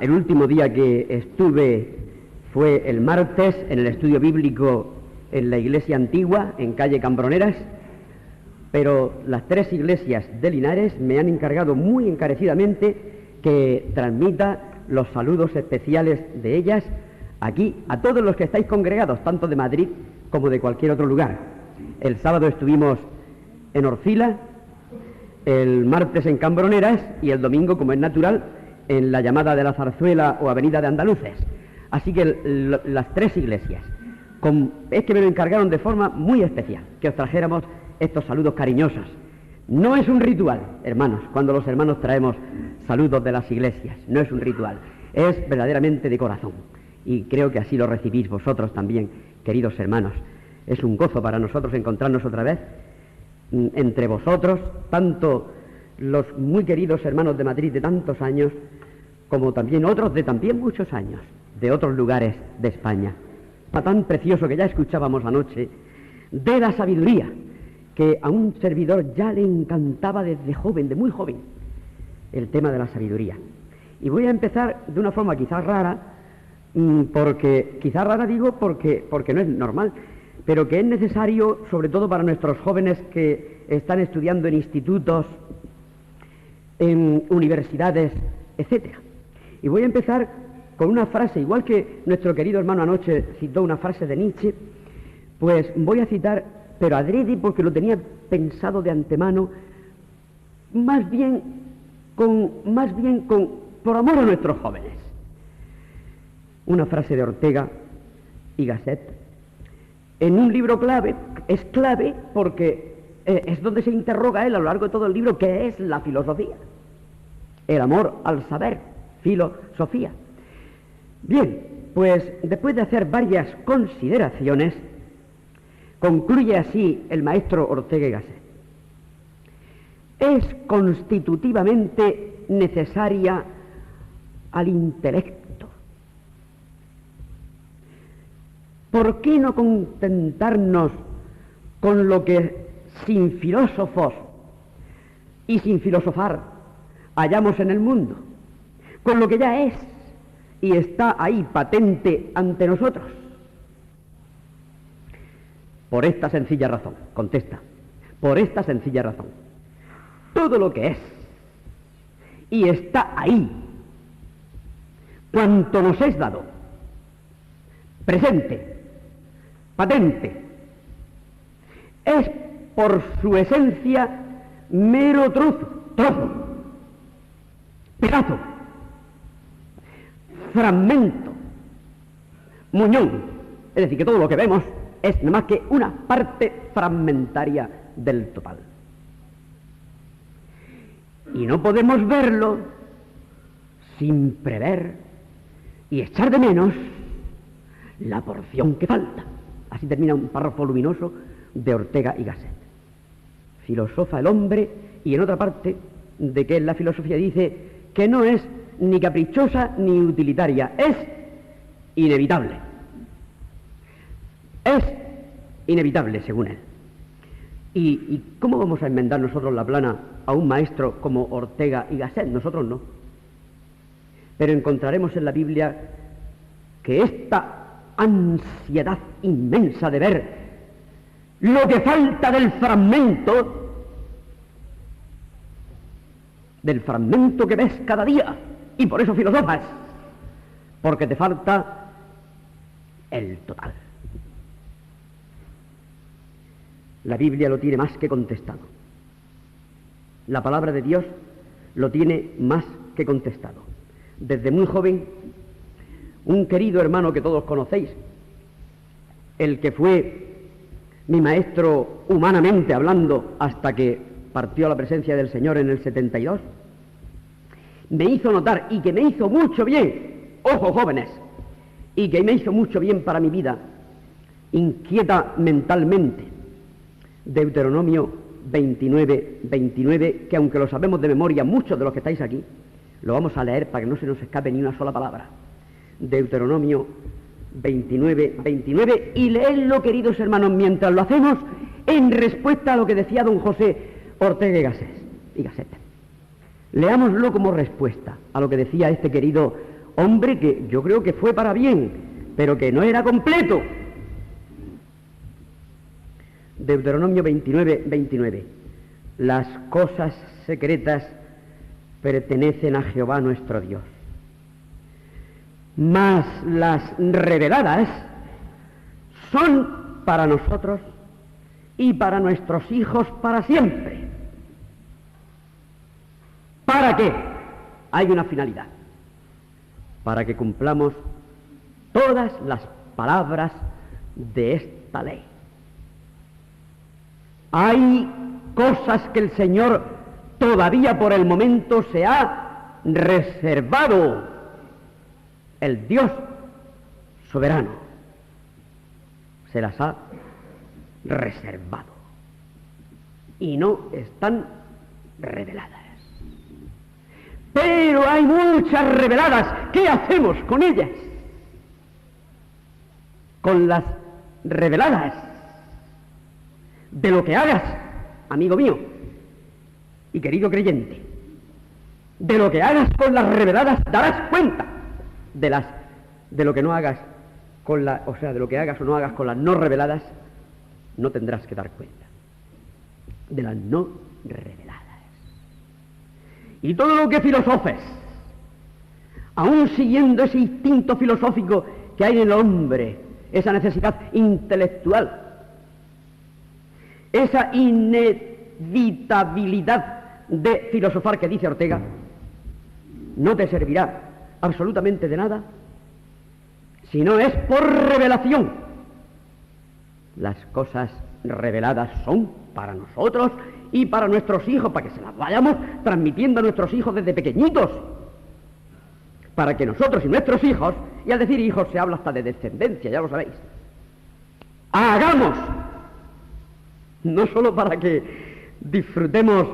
El último día que estuve fue el martes en el estudio bíblico en la iglesia antigua, en calle Cambroneras, pero las tres iglesias de Linares me han encargado muy encarecidamente que transmita los saludos especiales de ellas aquí a todos los que estáis congregados, tanto de Madrid como de cualquier otro lugar. El sábado estuvimos en Orfila, el martes en Cambroneras y el domingo, como es natural, en la llamada de la Zarzuela o Avenida de Andaluces. Así que las tres iglesias, es que me lo encargaron de forma muy especial, que os trajéramos estos saludos cariñosos. No es un ritual, hermanos, cuando los hermanos traemos saludos de las iglesias, no es un ritual, es verdaderamente de corazón. Y creo que así lo recibís vosotros también, queridos hermanos. Es un gozo para nosotros encontrarnos otra vez entre vosotros, tanto los muy queridos hermanos de Madrid de tantos años, como también otros de también muchos años, de otros lugares de España. Tan precioso que ya escuchábamos anoche, de la sabiduría, que a un servidor ya le encantaba desde joven, de muy joven, el tema de la sabiduría. Y voy a empezar de una forma quizás rara, porque no es normal, pero que es necesario, sobre todo para nuestros jóvenes que están estudiando en institutos, en universidades, etcétera. Y voy a empezar con una frase, igual que nuestro querido hermano anoche citó una frase de Nietzsche, pues voy a citar, pero adrede porque lo tenía pensado de antemano, más bien por amor a nuestros jóvenes. Una frase de Ortega y Gasset, en un libro clave, es clave porque es donde se interroga él a lo largo de todo el libro qué es la filosofía. El amor al saber, filosofía. Bien, pues después de hacer varias consideraciones, concluye así el maestro Ortega y Gasset. Es constitutivamente necesaria al intelecto. ¿Por qué no contentarnos con lo que sin filósofos y sin filosofar hallamos en el mundo? Con lo que ya es y está ahí patente ante nosotros. Por esta sencilla razón, contesta, por esta sencilla razón. Todo lo que es y está ahí, cuanto nos es dado, presente, patente, es por su esencia mero trozo, pedazo, fragmento, muñón. Es decir, que todo lo que vemos es nada más que una parte fragmentaria del total. Y no podemos verlo sin prever y echar de menos la porción que falta. Así termina un párrafo luminoso de Ortega y Gasset. Filosofa el hombre, y en otra parte de que es la filosofía dice que no es ni caprichosa ni utilitaria, es inevitable. Es inevitable, según él. ¿Y cómo vamos a enmendar nosotros la plana a un maestro como Ortega y Gasset? Nosotros no. Pero encontraremos en la Biblia que esta ansiedad inmensa de ver lo que falta del fragmento que ves cada día, y por eso filosofas, porque te falta el total. La Biblia lo tiene más que contestado. La palabra de Dios lo tiene más que contestado. Desde muy joven, un querido hermano que todos conocéis, el que fue mi maestro humanamente hablando hasta que partió a la presencia del Señor en el 72, me hizo notar, y que me hizo mucho bien, ojo jóvenes, y que me hizo mucho bien para mi vida, inquieta mentalmente, Deuteronomio 29, que aunque lo sabemos de memoria muchos de los que estáis aquí, lo vamos a leer para que no se nos escape ni una sola palabra. Deuteronomio 29, y leedlo, queridos hermanos, mientras lo hacemos en respuesta a lo que decía don José Ortega y Gasset. Leámoslo como respuesta a lo que decía este querido hombre que yo creo que fue para bien, pero que no era completo. Deuteronomio 29, 29. Las cosas secretas pertenecen a Jehová nuestro Dios, mas las reveladas son para nosotros y para nuestros hijos para siempre. ¿Para qué? Hay una finalidad: para que cumplamos todas las palabras de esta ley. Hay cosas que el Señor todavía por el momento se ha reservado, el Dios soberano se las ha reservado y no están reveladas. Pero hay muchas reveladas. ¿Qué hacemos con ellas? Con las reveladas, de lo que hagas, amigo mío y querido creyente, de lo que hagas con las reveladas darás cuenta. De lo que no hagas con de lo que hagas o no hagas con las no reveladas, no tendrás que dar cuenta de las no reveladas. Y todo lo que filosofes, aún siguiendo ese instinto filosófico que hay en el hombre, esa necesidad intelectual, esa inevitabilidad de filosofar que dice Ortega, no te servirá absolutamente de nada si no es por revelación. Las cosas reveladas son para nosotros y para nuestros hijos, para que se las vayamos transmitiendo a nuestros hijos desde pequeñitos, para que nosotros y nuestros hijos, y al decir hijos se habla hasta de descendencia, ya lo sabéis, hagamos, no solo para que disfrutemos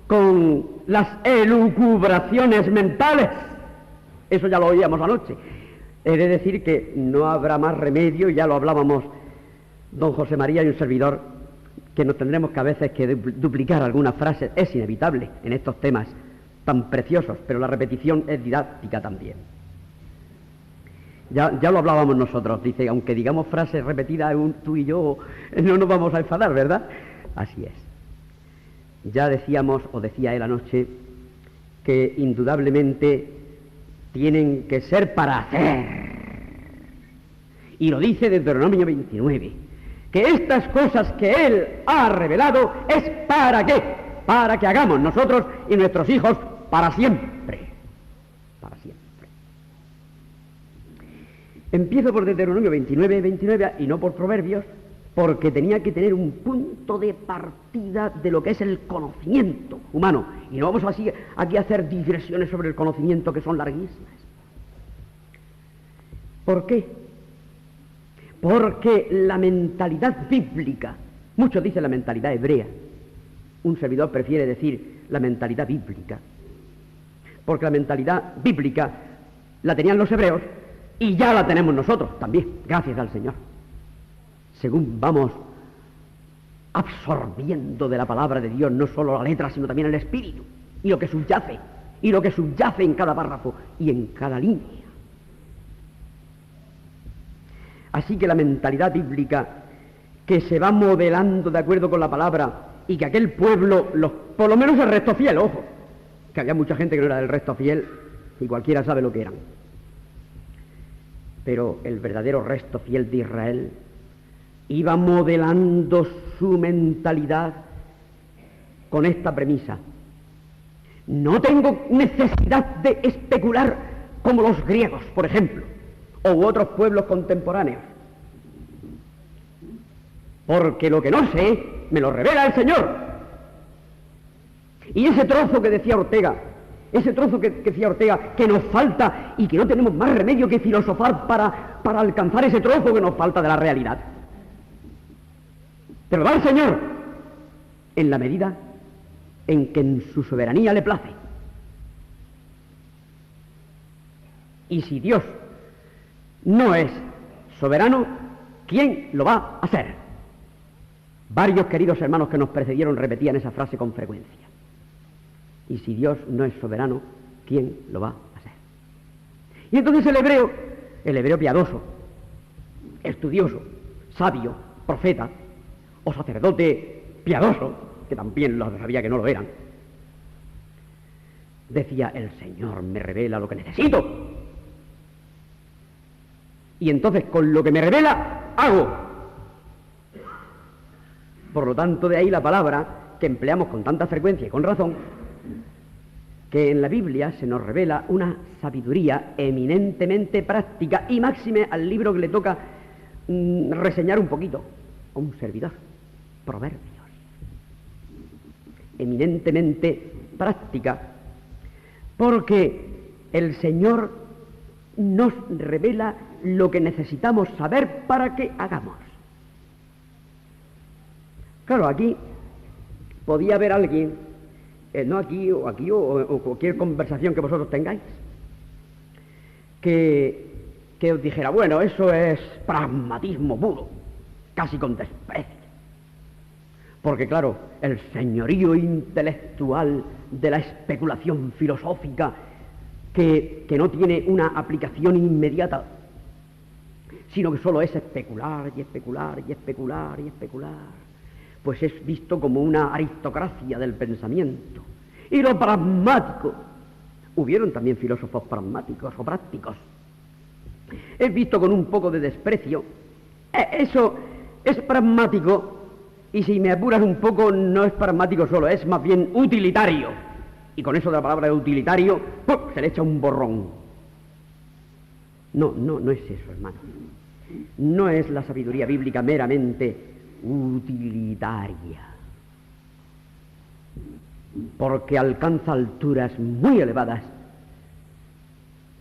con las elucubraciones mentales, eso ya lo oíamos anoche. He de decir que no habrá más remedio, y ya lo hablábamos don José María y un servidor, que nos tendremos que a veces que duplicar algunas frases. Es inevitable en estos temas tan preciosos, pero la repetición es didáctica también. Ya lo hablábamos nosotros, dice, aunque digamos frases repetidas tú y yo, no nos vamos a enfadar, ¿verdad? Así es. Ya decíamos, o decía él anoche, que indudablemente tienen que ser para hacer. Y lo dice Deuteronomio 29, que estas cosas que él ha revelado es para qué, para que hagamos nosotros y nuestros hijos para siempre. Para siempre. Empiezo por Deuteronomio 29, 29 y no por Proverbios, porque tenía que tener un punto de partida de lo que es el conocimiento humano. Y no vamos así aquí a hacer digresiones sobre el conocimiento que son larguísimas. ¿Por qué? Porque la mentalidad bíblica, muchos dicen la mentalidad hebrea, un servidor prefiere decir la mentalidad bíblica, porque la mentalidad bíblica la tenían los hebreos y ya la tenemos nosotros también, gracias al Señor. Según vamos absorbiendo de la palabra de Dios no solo la letra, sino también el espíritu, y lo que subyace en cada párrafo y en cada línea. Así que la mentalidad bíblica que se va modelando de acuerdo con la palabra, y que aquel pueblo, por lo menos el resto fiel, ojo, que había mucha gente que no era del resto fiel, y cualquiera sabe lo que eran, pero el verdadero resto fiel de Israel iba modelando su mentalidad con esta premisa: no tengo necesidad de especular como los griegos, por ejemplo, u otros pueblos contemporáneos, porque lo que no sé me lo revela el Señor. Y ese trozo que decía Ortega, que nos falta y que no tenemos más remedio que filosofar para alcanzar ese trozo que nos falta de la realidad, te lo da el Señor en la medida en que en su soberanía le place. Y si Dios no es soberano, ¿quién lo va a hacer? Varios queridos hermanos que nos precedieron repetían esa frase con frecuencia. Y si Dios no es soberano, ¿quién lo va a hacer? Y entonces el hebreo piadoso, estudioso, sabio, profeta o sacerdote piadoso, que también lo sabía que no lo eran, decía: el Señor me revela lo que necesito. Y entonces con lo que me revela, hago. Por lo tanto, de ahí la palabra que empleamos con tanta frecuencia y con razón, que en la Biblia se nos revela una sabiduría eminentemente práctica, y máxime al libro que le toca reseñar un poquito, a un servidor, Proverbios. Eminentemente práctica, porque el Señor nos revela lo que necesitamos saber para que hagamos. Claro, aquí podía haber alguien, no aquí o cualquier conversación que vosotros tengáis, que os dijera: bueno, eso es pragmatismo puro, casi con desprecio. Porque claro, el señorío intelectual de la especulación filosófica que no tiene una aplicación inmediata, sino que solo es especular y especular y especular y especular, pues es visto como una aristocracia del pensamiento. Y lo pragmático, hubieron también filósofos pragmáticos o prácticos, es visto con un poco de desprecio. Eso es pragmático, y si me apuras un poco, no es pragmático solo, es más bien utilitario. Y con eso de la palabra de utilitario, ¡pum!, se le echa un borrón. No es eso, hermano. No es la sabiduría bíblica meramente utilitaria, porque alcanza alturas muy elevadas,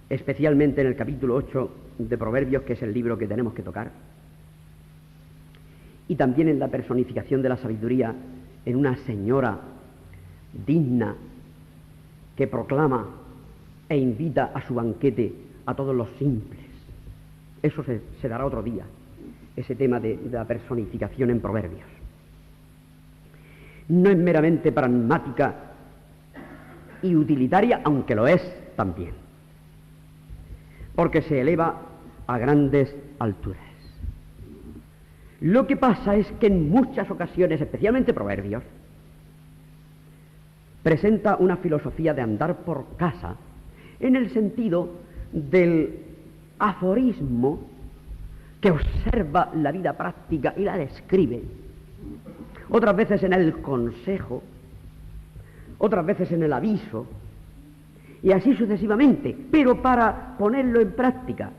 especialmente en el capítulo 8 de Proverbios, que es el libro que tenemos que tocar, y también en la personificación de la sabiduría en una señora digna que proclama e invita a su banquete a todos los simples. Eso se dará otro día, ese tema de la personificación en Proverbios. No es meramente pragmática y utilitaria, aunque lo es también, porque se eleva a grandes alturas. Lo que pasa es que en muchas ocasiones, especialmente Proverbios, presenta una filosofía de andar por casa en el sentido del aforismo que observa la vida práctica y la describe, otras veces en el consejo, otras veces en el aviso, y así sucesivamente, pero para ponerlo en práctica.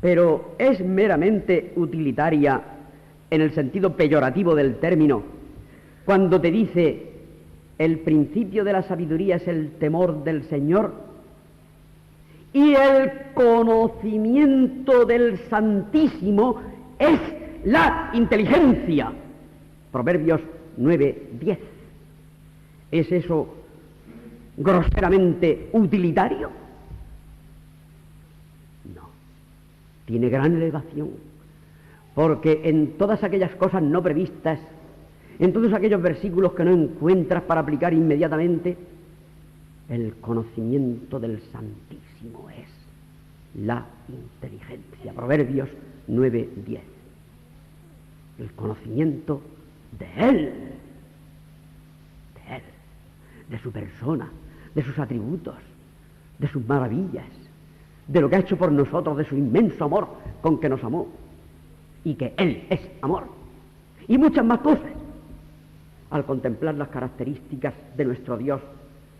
Pero es meramente utilitaria en el sentido peyorativo del término cuando te dice: el principio de la sabiduría es el temor del Señor y el conocimiento del Santísimo es la inteligencia. Proverbios 9:10. ¿Es eso groseramente utilitario? No. Tiene gran elevación, porque en todas aquellas cosas no previstas, en todos aquellos versículos que no encuentras para aplicar inmediatamente, el conocimiento del Santísimo es la inteligencia. Proverbios 9:10. El conocimiento de Él, de su persona, de sus atributos, de sus maravillas, de lo que ha hecho por nosotros, de su inmenso amor con que nos amó, y que Él es amor, y muchas más cosas. Al contemplar las características de nuestro Dios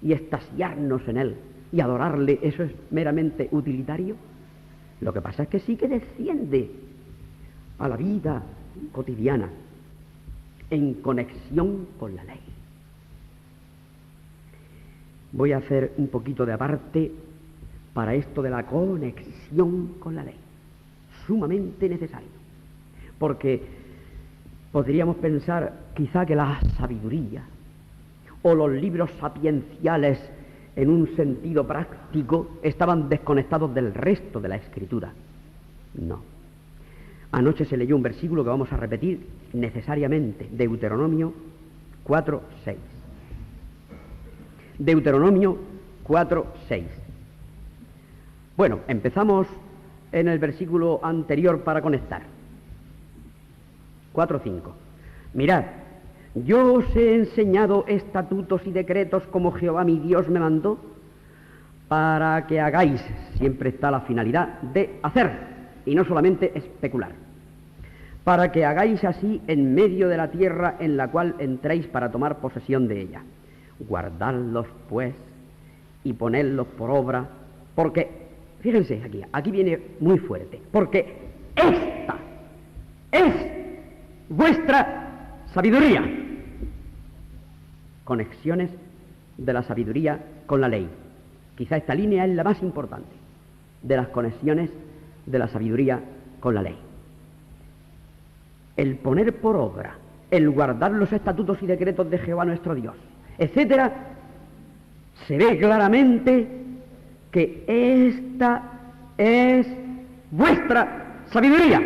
y extasiarnos en Él y adorarle, ¿eso es meramente utilitario? Lo que pasa es que sí que desciende a la vida cotidiana en conexión con la ley. Voy a hacer un poquito de aparte para esto de la conexión con la ley, sumamente necesario, porque podríamos pensar quizá que la sabiduría o los libros sapienciales en un sentido práctico estaban desconectados del resto de la Escritura. No. Anoche se leyó un versículo que vamos a repetir necesariamente, Deuteronomio 4:6. Deuteronomio 4:6. Bueno, empezamos en el versículo anterior para conectar. 4:5. Mirad, yo os he enseñado estatutos y decretos como Jehová mi Dios me mandó, para que hagáis, siempre está la finalidad de hacer, y no solamente especular, para que hagáis así en medio de la tierra en la cual entréis para tomar posesión de ella. Guardadlos, pues, y ponedlos por obra, porque, fíjense aquí viene muy fuerte, porque esta es vuestra sabiduría. Conexiones de la sabiduría con la ley. Quizá esta línea es la más importante de las conexiones de la sabiduría con la ley. El poner por obra, el guardar los estatutos y decretos de Jehová nuestro Dios, etcétera, se ve claramente que esta es vuestra sabiduría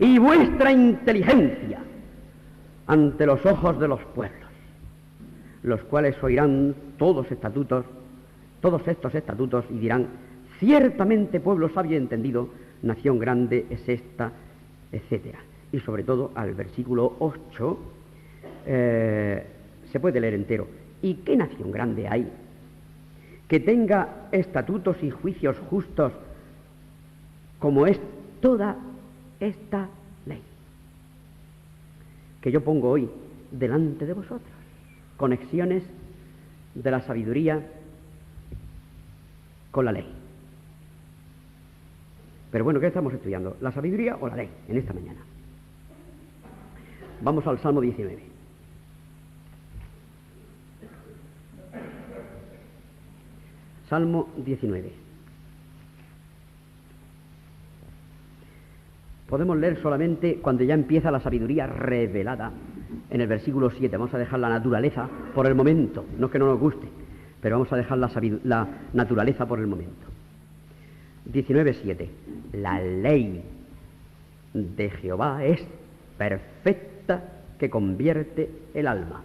y vuestra inteligencia ante los ojos de los pueblos, los cuales oirán todos estos estatutos y dirán: ciertamente pueblo sabio y entendido, nación grande es esta, etcétera. Y sobre todo al versículo 8 se puede leer entero. ¿Y qué nación grande hay que tenga estatutos y juicios justos como es toda esta ley que yo pongo hoy delante de vosotros? Conexiones de la sabiduría con la ley. Pero bueno, ¿qué estamos estudiando? ¿La sabiduría o la ley en esta mañana? Vamos al Salmo 19. Salmo 19. Podemos leer solamente cuando ya empieza la sabiduría revelada en el versículo 7. Vamos a dejar la naturaleza por el momento, no es que no nos guste, pero vamos a dejar la naturaleza por el momento. 19:7. La ley de Jehová es perfecta, que convierte el alma.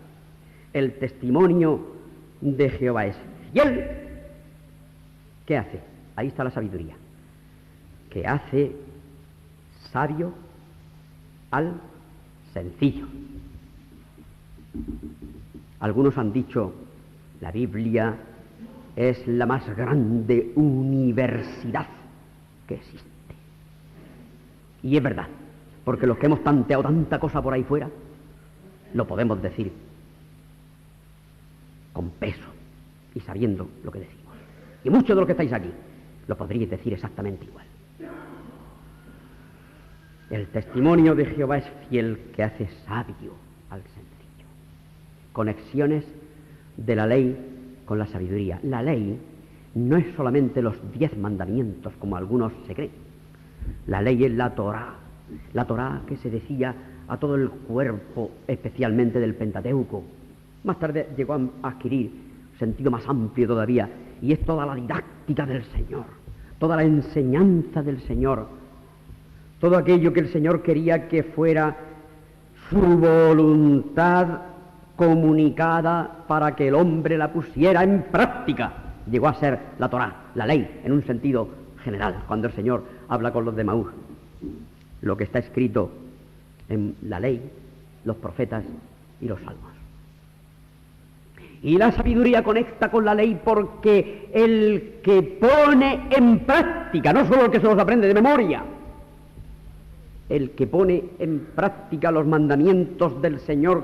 El testimonio de Jehová es fiel. ¿Qué hace? Ahí está la sabiduría. Que hace sabio al sencillo. Algunos han dicho: la Biblia es la más grande universidad que existe. Y es verdad, porque los que hemos tanteado tanta cosa por ahí fuera, lo podemos decir con peso y sabiendo lo que decimos. Y muchos de los que estáis aquí lo podríais decir exactamente igual. El testimonio de Jehová es fiel, que hace sabio al sencillo. Conexiones de la ley con la sabiduría. La ley no es solamente los 10 mandamientos, como algunos se creen. La ley es la Torá que se decía a todo el cuerpo, especialmente del Pentateuco. Más tarde llegó a adquirir sentido más amplio todavía, y es toda la didáctica del Señor, toda la enseñanza del Señor, todo aquello que el Señor quería que fuera su voluntad comunicada para que el hombre la pusiera en práctica. Llegó a ser la Torá, la ley, en un sentido general, cuando el Señor habla con los de Maús. Lo que está escrito en la ley, los profetas y los salmos. Y la sabiduría conecta con la ley, porque el que pone en práctica, no solo el que se los aprende de memoria, el que pone en práctica los mandamientos del Señor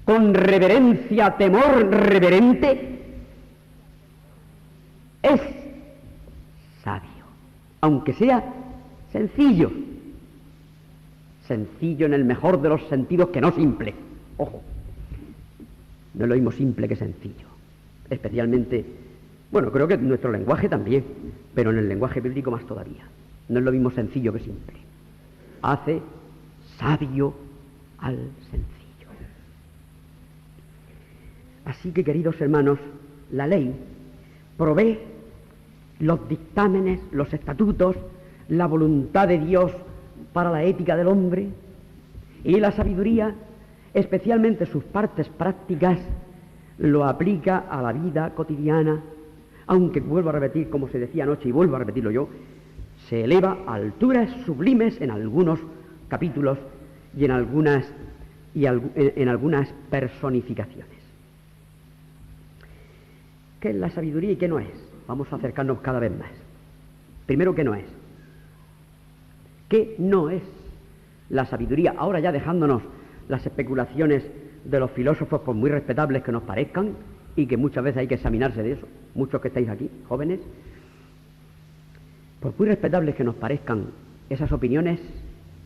con reverencia, temor reverente, es sabio, aunque sea sencillo. Sencillo en el mejor de los sentidos, que no simple. Ojo, no es lo mismo simple que sencillo. Especialmente, bueno, creo que en nuestro lenguaje también, pero en el lenguaje bíblico más todavía. No es lo mismo sencillo que simple. Hace sabio al sencillo. Así que, queridos hermanos, la ley provee los dictámenes, los estatutos, la voluntad de Dios para la ética del hombre, y la sabiduría, especialmente sus partes prácticas, lo aplica a la vida cotidiana, aunque vuelvo a repetir, como se decía anoche y vuelvo a repetirlo yo, se eleva a alturas sublimes en algunos capítulos y en algunas personificaciones. ¿Qué es la sabiduría y qué no es? Vamos a acercarnos cada vez más. Primero, ¿qué no es? ¿Qué no es la sabiduría? Ahora ya dejándonos las especulaciones de los filósofos, por muy respetables que nos parezcan, y que muchas veces hay que examinarse de eso, muchos que estáis aquí, jóvenes, por muy respetables que nos parezcan esas opiniones,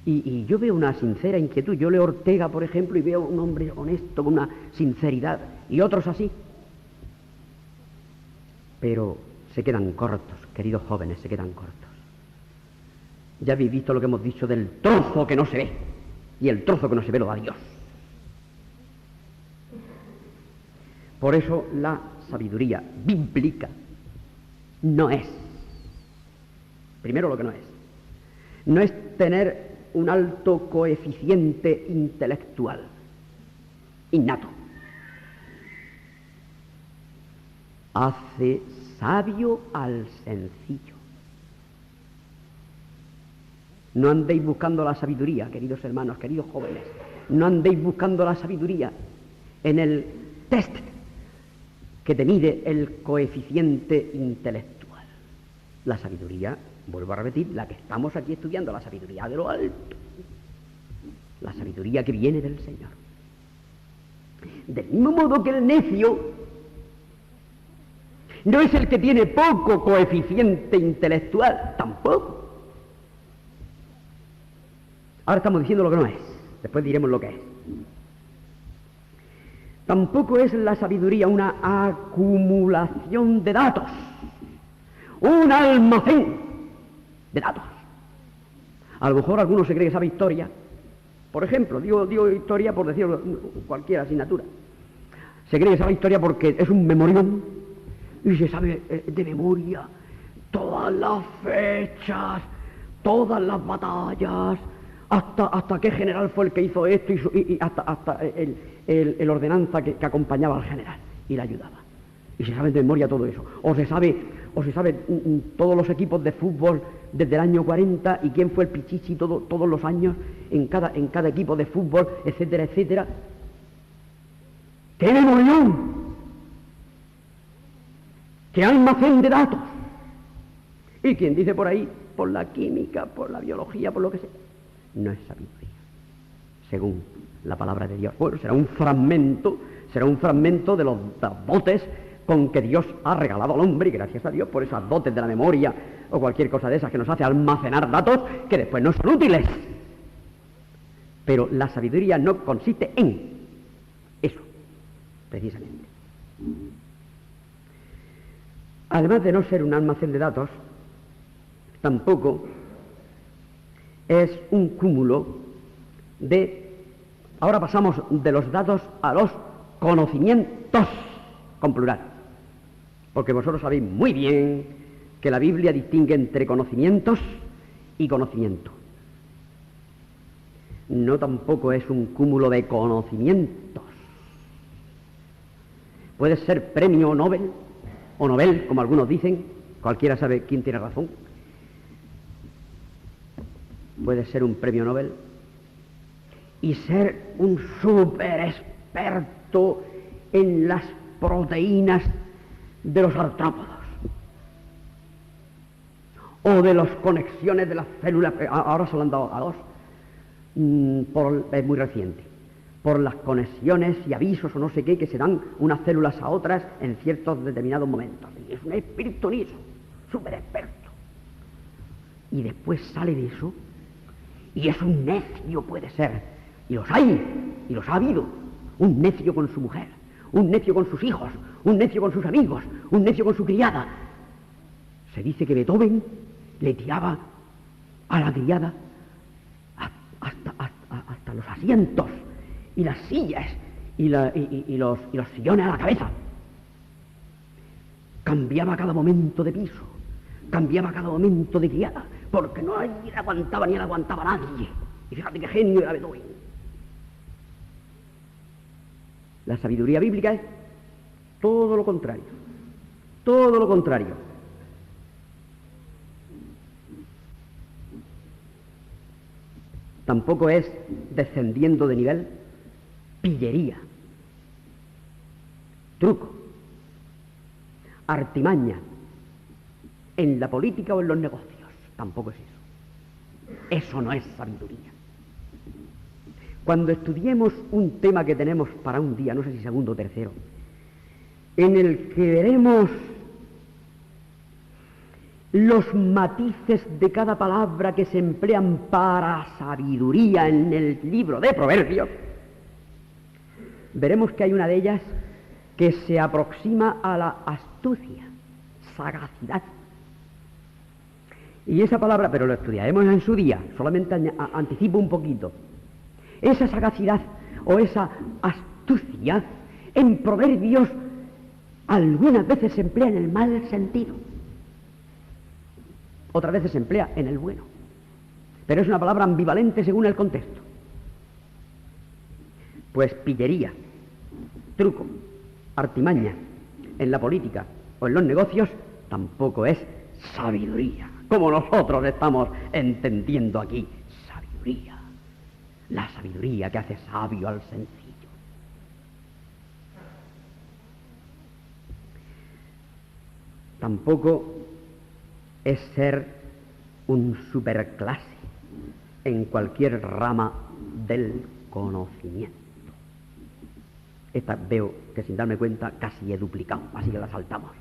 y yo veo una sincera inquietud. Yo leo Ortega, por ejemplo, y veo un hombre honesto, con una sinceridad, y otros así. Pero se quedan cortos, queridos jóvenes, se quedan cortos. Ya habéis visto lo que hemos dicho del trozo que no se ve, y el trozo que no se ve lo da Dios. Por eso la sabiduría bíblica no es, primero lo que no es tener un alto coeficiente intelectual innato. Hace sabio al sencillo. No andéis buscando la sabiduría, queridos hermanos, queridos jóvenes. No andéis buscando la sabiduría en el test que te mide el coeficiente intelectual. La sabiduría, vuelvo a repetir, la que estamos aquí estudiando, la sabiduría de lo alto. La sabiduría que viene del Señor. Del mismo modo que el necio no es el que tiene poco coeficiente intelectual, tampoco. Ahora estamos diciendo lo que no es, después diremos lo que es. Tampoco es la sabiduría una acumulación de datos, un almacén de datos. A lo mejor alguno se cree que sabe historia. Por ejemplo, digo historia por decirlo, cualquier asignatura. Se cree que sabe historia porque es un memorión y se sabe de memoria todas las fechas, todas las batallas, hasta qué general fue el que hizo esto y hasta el ordenanza que acompañaba al general y le ayudaba. Y se sabe de memoria todo eso. O se sabe todos los equipos de fútbol desde el año 40 y quién fue el pichichi todos los años en cada equipo de fútbol, etcétera, etcétera. ¡Qué memorión! ¡Qué almacén de datos! Y quien dice por ahí, por la química, por la biología, por lo que sea, no es sabiduría, según la palabra de Dios. Bueno, será un fragmento de los dotes con que Dios ha regalado al hombre, y gracias a Dios por esas dotes de la memoria o cualquier cosa de esas que nos hace almacenar datos que después no son útiles. Pero la sabiduría no consiste en eso, precisamente. Además de no ser un almacén de datos, tampoco es un cúmulo de... Ahora pasamos de los datos a los conocimientos, con plural. Porque vosotros sabéis muy bien que la Biblia distingue entre conocimientos y conocimiento. No tampoco es un cúmulo de conocimientos. Puede ser premio Nobel, o Nobel, como algunos dicen, cualquiera sabe quién tiene razón. Puede ser un premio Nobel y ser un súper experto en las proteínas de los artrópodos o de las conexiones de las células. Ahora se lo han dado a dos, es muy reciente, por las conexiones y avisos o no sé qué que se dan unas células a otras en ciertos determinados momentos. Y es un experto en eso, súper experto. Y después sale de eso y es un necio, puede ser, y los hay, y los ha habido, un necio con su mujer, un necio con sus hijos, un necio con sus amigos, un necio con su criada. Se dice que Beethoven le tiraba a la criada hasta los asientos y las sillas y los sillones a la cabeza. Cambiaba cada momento de piso, cambiaba cada momento de criada, porque no le aguantaba ni le aguantaba a nadie. Y fíjate qué genio era Beethoven. La sabiduría bíblica es todo lo contrario. todo lo contrario. Tampoco es, descendiendo de nivel, pillería, truco, artimaña, en la política o en los negocios. Tampoco es eso. Eso no es sabiduría. Cuando estudiemos un tema que tenemos para un día, no sé si segundo o tercero, en el que veremos los matices de cada palabra que se emplean para sabiduría en el libro de Proverbios, veremos que hay una de ellas que se aproxima a la astucia, sagacidad. Y esa palabra, pero lo estudiaremos en su día, solamente anticipo un poquito. Esa sagacidad o esa astucia en Proverbios algunas veces se emplea en el mal sentido, otras veces se emplea en el bueno, pero es una palabra ambivalente según el contexto. Pues pillería, truco, artimaña en la política o en los negocios tampoco es sabiduría, como nosotros estamos entendiendo aquí sabiduría, la sabiduría que hace sabio al sencillo. Tampoco es ser un superclase en cualquier rama del conocimiento. Esta veo que sin darme cuenta casi he duplicado, así que la saltamos.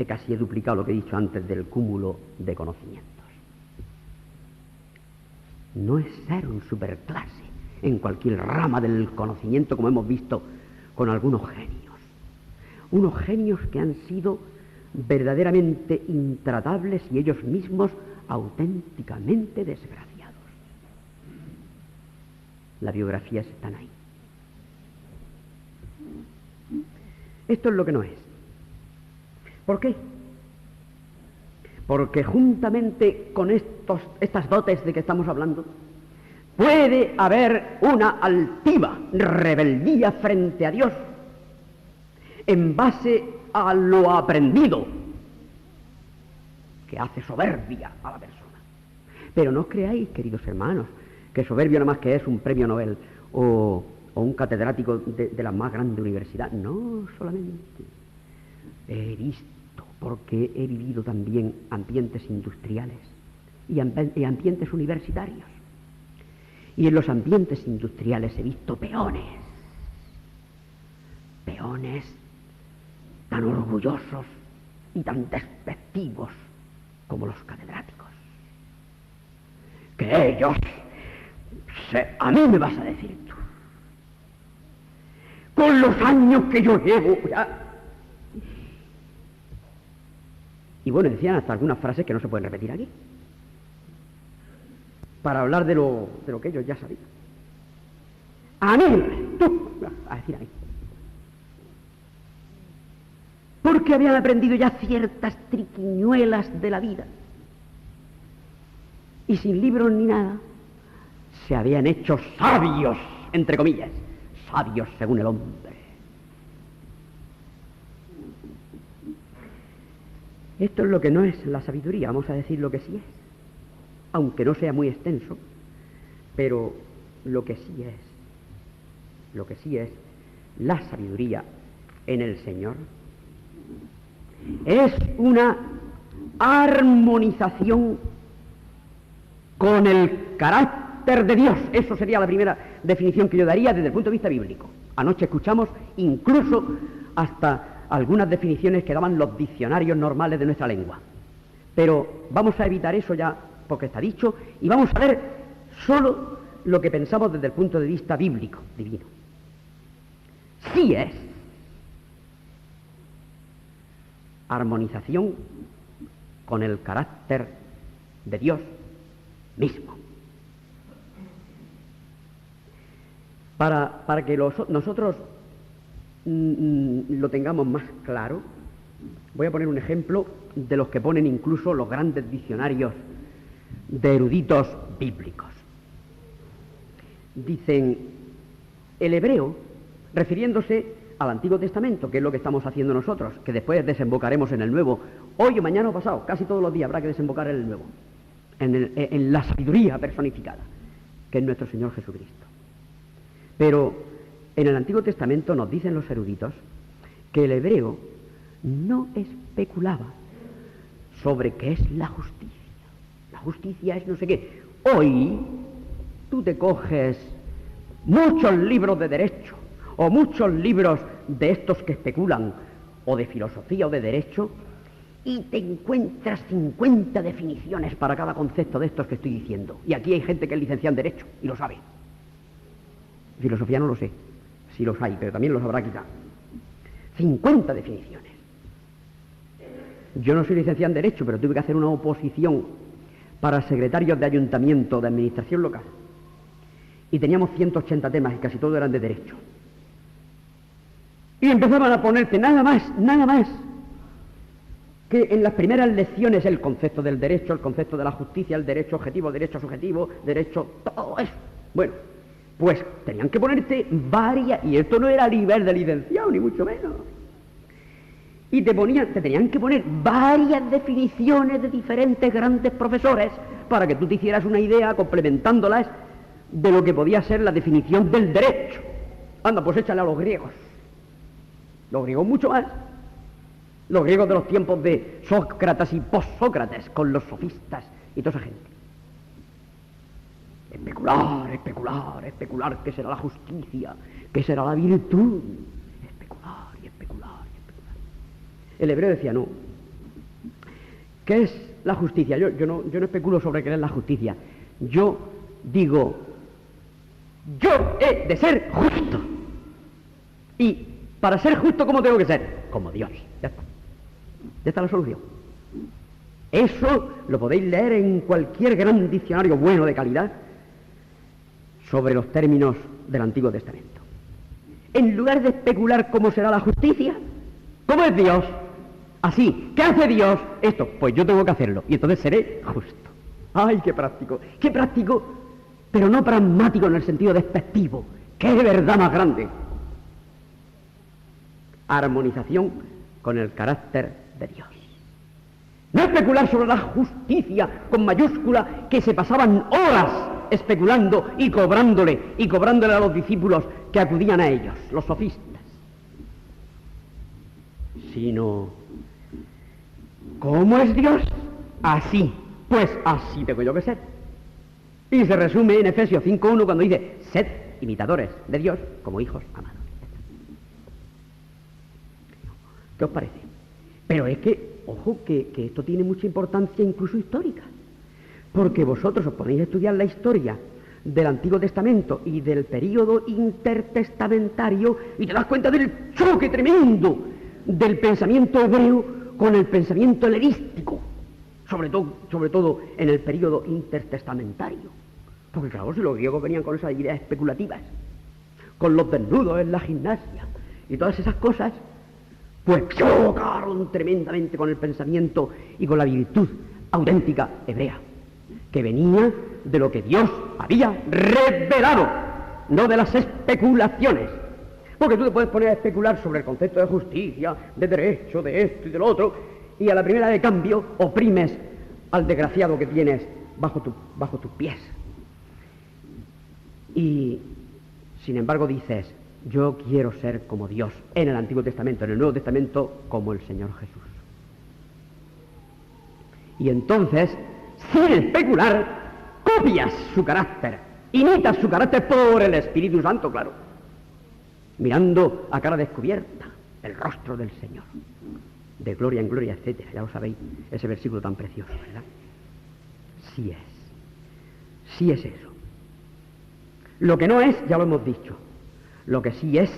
Casi he duplicado lo que he dicho antes del cúmulo de conocimientos. No es ser un superclase en cualquier rama del conocimiento, como hemos visto con algunos genios. Unos genios que han sido verdaderamente intratables y ellos mismos auténticamente desgraciados. Las biografías están ahí. Esto es lo que no es. ¿Por qué? Porque juntamente con estas dotes de que estamos hablando, puede haber una altiva rebeldía frente a Dios en base a lo aprendido, que hace soberbia a la persona. Pero no os creáis, queridos hermanos, que soberbio nada más que es un premio Nobel o un catedrático de la más grande universidad. No solamente. He visto, porque he vivido también ambientes industriales y ambientes universitarios. Y en los ambientes industriales he visto peones tan orgullosos y tan despectivos como los catedráticos. Que ellos, a mí me vas a decir tú, con los años que yo llevo ya. Y bueno, decían hasta algunas frases que no se pueden repetir aquí, para hablar de lo que ellos ya sabían. A mí, tú, a decir a mí. Porque habían aprendido ya ciertas triquiñuelas de la vida. Y sin libros ni nada, se habían hecho sabios, entre comillas, sabios según el hombre. Esto es lo que no es la sabiduría, vamos a decir lo que sí es, aunque no sea muy extenso, pero lo que sí es la sabiduría en el Señor, es una armonización con el carácter de Dios. Eso sería la primera definición que yo daría desde el punto de vista bíblico. Anoche escuchamos incluso hasta algunas definiciones que daban los diccionarios normales de nuestra lengua. Pero vamos a evitar eso ya porque está dicho y vamos a ver solo lo que pensamos desde el punto de vista bíblico, divino. Sí es armonización con el carácter de Dios mismo. Para que nosotros lo tengamos más claro, voy a poner un ejemplo de los que ponen incluso los grandes diccionarios de eruditos bíblicos. Dicen, el hebreo, refiriéndose al Antiguo Testamento, que es lo que estamos haciendo nosotros, que después desembocaremos en el Nuevo, hoy o mañana o pasado, casi todos los días habrá que desembocar en el Nuevo, en la sabiduría personificada, que es nuestro Señor Jesucristo. Pero en el Antiguo Testamento nos dicen los eruditos que el hebreo no especulaba sobre qué es la justicia. La justicia es no sé qué. Hoy tú te coges muchos libros de derecho o muchos libros de estos que especulan o de filosofía o de derecho y te encuentras 50 definiciones para cada concepto de estos que estoy diciendo. Y aquí hay gente que es licenciada en derecho y lo sabe. Filosofía no lo sé, sí los hay, pero también los habrá quizá. 50 definiciones. Yo no soy licenciado en Derecho, pero tuve que hacer una oposición para secretarios de ayuntamiento, de administración local. Y teníamos 180 temas y casi todos eran de Derecho. Y empezaban a ponerte nada más, que en las primeras lecciones el concepto del derecho, el concepto de la justicia, el derecho objetivo, el derecho subjetivo, derecho, todo eso. Bueno, pues tenían que ponerte varias, y esto no era nivel de licenciado, ni mucho menos. Y te tenían que poner varias definiciones de diferentes grandes profesores para que tú te hicieras una idea complementándolas de lo que podía ser la definición del derecho. Anda, pues échale a los griegos. Los griegos mucho más. Los griegos de los tiempos de Sócrates y post-Sócrates, con los sofistas y toda esa gente. Especular, ¿qué será la justicia? ¿Qué será la virtud? Especular. El hebreo decía, no. ¿Qué es la justicia? Yo no especulo sobre qué es la justicia. Yo digo, yo he de ser justo. Y para ser justo, ¿cómo tengo que ser? Como Dios. Ya está. Ya está la solución. Eso lo podéis leer en cualquier gran diccionario bueno de calidad sobre los términos del Antiguo Testamento. En lugar de especular cómo será la justicia, ¿cómo es Dios? Así, ¿qué hace Dios? Esto, pues yo tengo que hacerlo, y entonces seré justo. ¡Ay, qué práctico! Pero no pragmático en el sentido despectivo. ¡Qué verdad más grande! Armonización con el carácter de Dios. No especular sobre la justicia con mayúscula, que se pasaban horas especulando y cobrándole a los discípulos que acudían a ellos, los sofistas. Sino, ¿cómo es Dios? Así, pues así tengo yo que ser. Y se resume en Efesios 5:1 cuando dice, sed imitadores de Dios como hijos amados. ¿Qué os parece? Pero es que, ojo, que esto tiene mucha importancia incluso histórica, porque vosotros os ponéis a estudiar la historia del Antiguo Testamento y del período intertestamentario y te das cuenta del choque tremendo del pensamiento hebreo con el pensamiento helenístico, sobre todo en el período intertestamentario. Porque claro, si los griegos venían con esas ideas especulativas, con los desnudos en la gimnasia y todas esas cosas, pues chocaron tremendamente con el pensamiento y con la virtud auténtica hebrea, que venía de lo que Dios había revelado, no de las especulaciones. Porque tú te puedes poner a especular sobre el concepto de justicia, de derecho, de esto y de lo otro, y a la primera de cambio oprimes al desgraciado que tienes bajo tus pies. Y, sin embargo, dices, yo quiero ser como Dios en el Antiguo Testamento, en el Nuevo Testamento, como el Señor Jesús. Y entonces, sin especular, copias su carácter, imitas su carácter por el Espíritu Santo, claro, mirando a cara descubierta el rostro del Señor, de gloria en gloria, etcétera. Ya lo sabéis, ese versículo tan precioso, ¿verdad? Sí es eso. Lo que no es, ya lo hemos dicho. Lo que sí es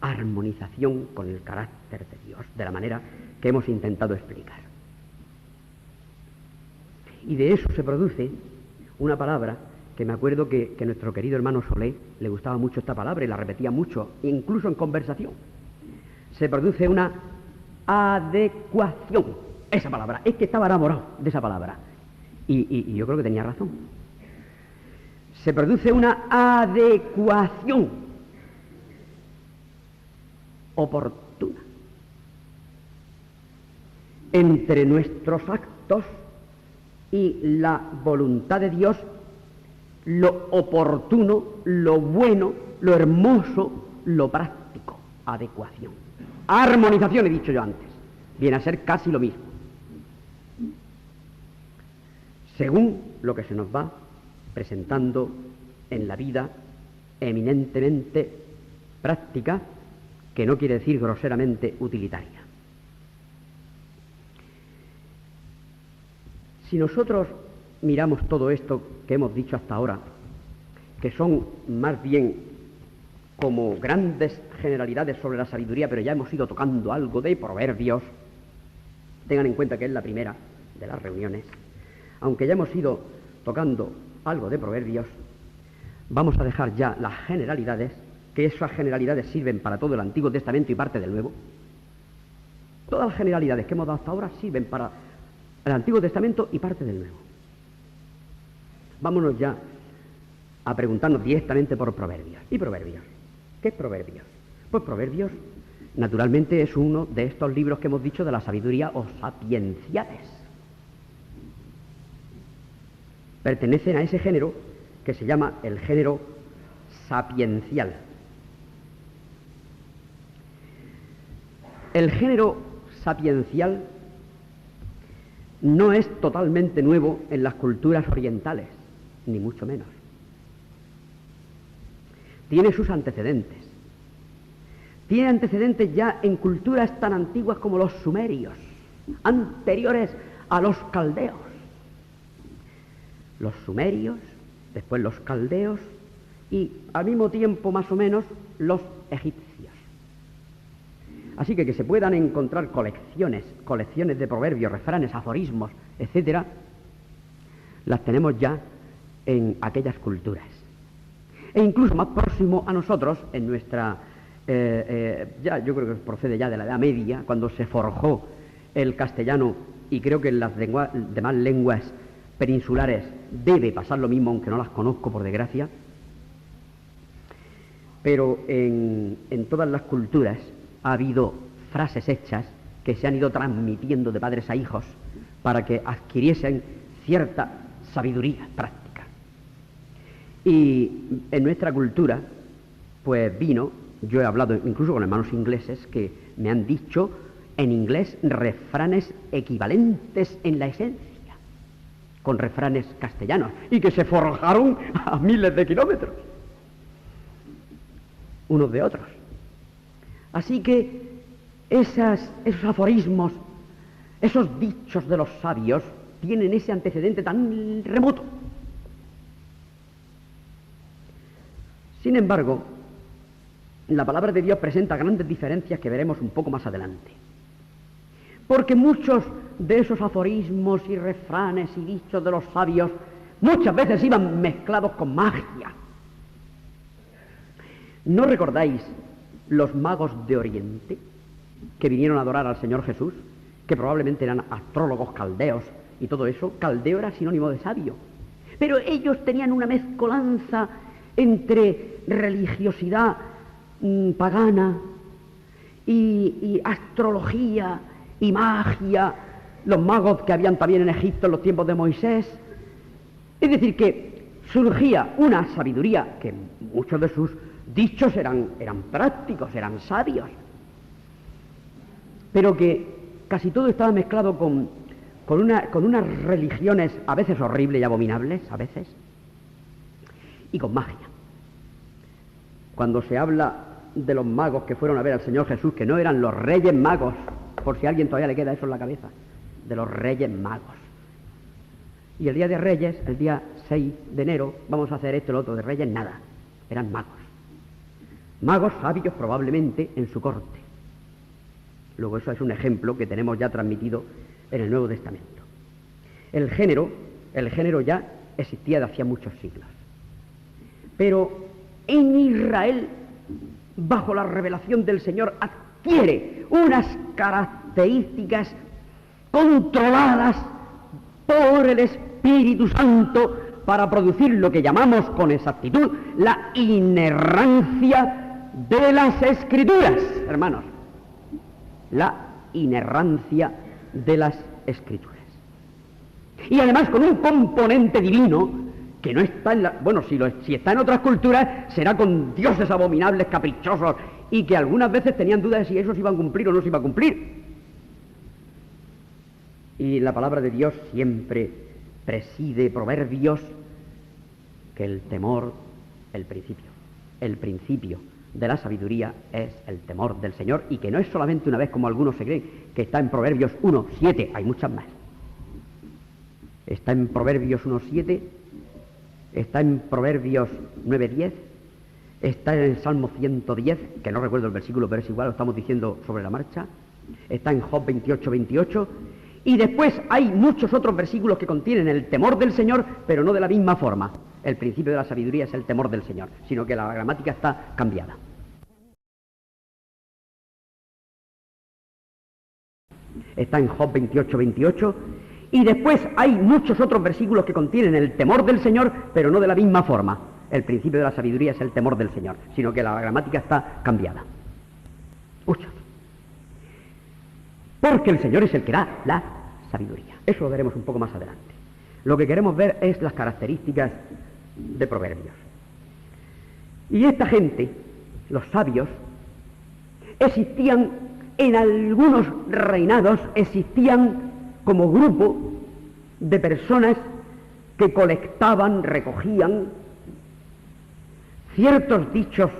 armonización con el carácter de Dios, de la manera que hemos intentado explicar. Y de eso se produce una palabra que me acuerdo que nuestro querido hermano Solé le gustaba mucho esta palabra y la repetía mucho, incluso en conversación. Se produce una adecuación. Esa palabra, es que estaba enamorado de esa palabra. Y yo creo que tenía razón. Se produce una adecuación oportuna entre nuestros actos y la voluntad de Dios, lo oportuno, lo bueno, lo hermoso, lo práctico, adecuación. Armonización, he dicho yo antes, viene a ser casi lo mismo. Según lo que se nos va presentando en la vida eminentemente práctica, que no quiere decir groseramente utilitaria. Si nosotros miramos todo esto que hemos dicho hasta ahora, que son más bien como grandes generalidades sobre la sabiduría, pero ya hemos ido tocando algo de Proverbios, tengan en cuenta que es la primera de las reuniones, aunque ya hemos ido tocando algo de Proverbios, vamos a dejar ya las generalidades, que esas generalidades sirven para todo el Antiguo Testamento y parte del Nuevo. Todas las generalidades que hemos dado hasta ahora sirven para el Antiguo Testamento y parte del Nuevo. Vámonos ya a preguntarnos directamente por Proverbios. ¿Y Proverbios? ¿Qué es Proverbios? Pues Proverbios, naturalmente, es uno de estos libros que hemos dicho de la sabiduría o sapienciales. Pertenecen a ese género que se llama el género sapiencial. El género sapiencial no es totalmente nuevo en las culturas orientales, ni mucho menos. Tiene sus antecedentes. Tiene antecedentes ya en culturas tan antiguas como los sumerios, anteriores a los caldeos. Los sumerios, después los caldeos y al mismo tiempo más o menos los egipcios. Así que se puedan encontrar colecciones de proverbios, refranes, aforismos, etcétera, las tenemos ya en aquellas culturas. E incluso más próximo a nosotros, en nuestra, ya yo creo que procede ya de la Edad Media, cuando se forjó el castellano, y creo que en las demás lenguas peninsulares debe pasar lo mismo, aunque no las conozco por desgracia, pero en todas las culturas ha habido frases hechas que se han ido transmitiendo de padres a hijos para que adquiriesen cierta sabiduría práctica. Y en nuestra cultura, pues vino, yo he hablado incluso con hermanos ingleses que me han dicho en inglés refranes equivalentes en la esencia con refranes castellanos y que se forjaron a miles de kilómetros unos de otros. Así que esos aforismos, esos dichos de los sabios, tienen ese antecedente tan remoto. Sin embargo, la palabra de Dios presenta grandes diferencias que veremos un poco más adelante. Porque muchos de esos aforismos y refranes y dichos de los sabios muchas veces iban mezclados con magia. ¿No recordáis los magos de Oriente que vinieron a adorar al Señor Jesús, que probablemente eran astrólogos caldeos y todo eso? Caldeo era sinónimo de sabio, pero ellos tenían una mezcolanza entre religiosidad pagana y astrología y magia, los magos que habían también en Egipto en los tiempos de Moisés. Es decir, que surgía una sabiduría que muchos de sus dichos eran prácticos, eran sabios, pero que casi todo estaba mezclado con unas religiones a veces horribles y abominables, a veces, y con magia. Cuando se habla de los magos que fueron a ver al Señor Jesús, que no eran los reyes magos, por si a alguien todavía le queda eso en la cabeza, de los reyes magos. Y el día de Reyes, el día 6 de enero, vamos a hacer esto y lo otro de Reyes, nada, eran magos. Magos sabios probablemente en su corte. Luego eso es un ejemplo que tenemos ya transmitido en el Nuevo Testamento. El género ya existía de hacía muchos siglos. Pero en Israel, bajo la revelación del Señor, adquiere unas características controladas por el Espíritu Santo para producir lo que llamamos con exactitud la inerrancia de las Escrituras, hermanos. La inerrancia de las Escrituras. Y además con un componente divino que no está en la... Bueno, si está en otras culturas, será con dioses abominables, caprichosos, y que algunas veces tenían dudas de si eso se iba a cumplir o no se iba a cumplir. Y la palabra de Dios siempre preside Proverbios que el temor, el principio de la sabiduría es el temor del Señor, y que no es solamente una vez como algunos se creen, que está en Proverbios 1:7, hay muchas más. Está en Proverbios 1:7, está en Proverbios 9:10, está en el Salmo 110, que no recuerdo el versículo, pero es igual, lo estamos diciendo sobre la marcha, está en Job 28:28, y después hay muchos otros versículos que contienen el temor del Señor, pero no de la misma forma. El principio de la sabiduría es el temor del Señor, sino que la gramática está cambiada. Está en Job 28:28, y después hay muchos otros versículos que contienen el temor del Señor, pero no de la misma forma. El principio de la sabiduría es el temor del Señor, sino que la gramática está cambiada. Muchos. Porque el Señor es el que da la sabiduría. Eso lo veremos un poco más adelante. Lo que queremos ver es las características de Proverbios. Y esta gente, los sabios, existían en algunos reinados, existían como grupo de personas que colectaban, recogían ciertos dichos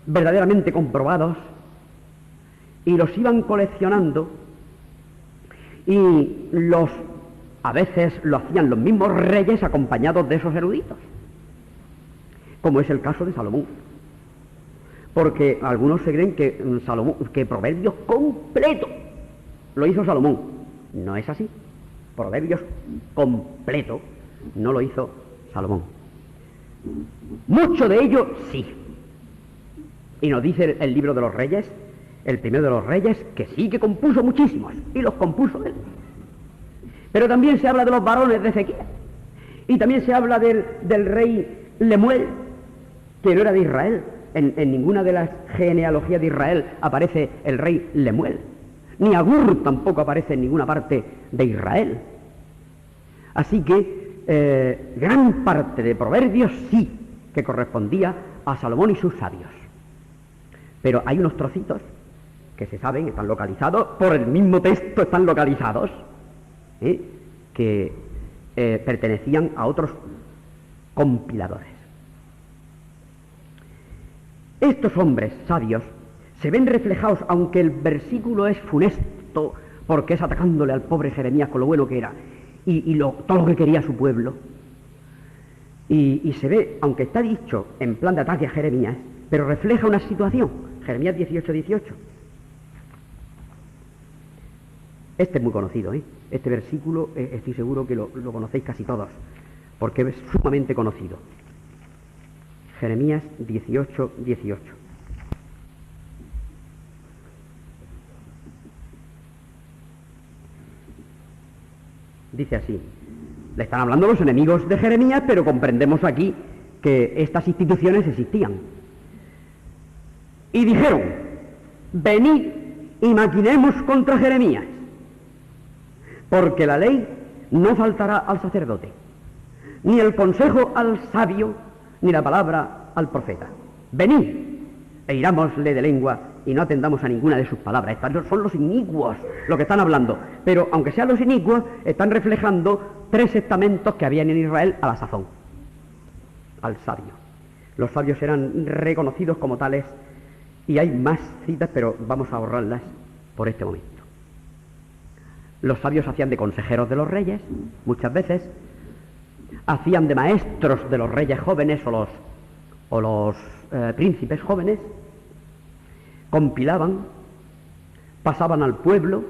verdaderamente comprobados y los iban coleccionando, y a veces lo hacían los mismos reyes acompañados de esos eruditos, como es el caso de Salomón. Porque algunos se creen que Proverbios completo lo hizo Salomón. No es así. Proverbios completo no lo hizo Salomón. Mucho de ello sí. Y nos dice el libro de los Reyes, el primero de los Reyes, que sí que compuso muchísimos, y los compuso él. Pero también se habla de los varones de Ezequiel, y también se habla del rey Lemuel, que no era de Israel. En ninguna de las genealogías de Israel aparece el rey Lemuel, ni Agur tampoco aparece en ninguna parte de Israel. Así que gran parte de Proverbios sí que correspondía a Salomón y sus sabios. Pero hay unos trocitos que se saben, están localizados, por el mismo texto están localizados, que pertenecían a otros compiladores. Estos hombres sabios se ven reflejados, aunque el versículo es funesto, porque es atacándole al pobre Jeremías con lo bueno que era, y todo lo que quería su pueblo, y se ve, aunque está dicho en plan de ataque a Jeremías, pero refleja una situación. Jeremías 18:18. Este es muy conocido, Este versículo estoy seguro que lo conocéis casi todos, porque es sumamente conocido. Jeremías 18:18. Dice así. Le están hablando los enemigos de Jeremías, pero comprendemos aquí que estas instituciones existían. Y dijeron: venid y maquinemos contra Jeremías, porque la ley no faltará al sacerdote, ni el consejo al sabio, ni la palabra al profeta. Venid e irámosle de lengua y no atendamos a ninguna de sus palabras. Estos son los inicuos los que están hablando, pero aunque sean los inicuos, están reflejando 3 estamentos que habían en Israel a la sazón, al sabio. Los sabios eran reconocidos como tales, y hay más citas, pero vamos a ahorrarlas por este momento. Los sabios hacían de consejeros de los reyes, muchas veces, hacían de maestros de los reyes jóvenes o los príncipes jóvenes, compilaban, pasaban al pueblo,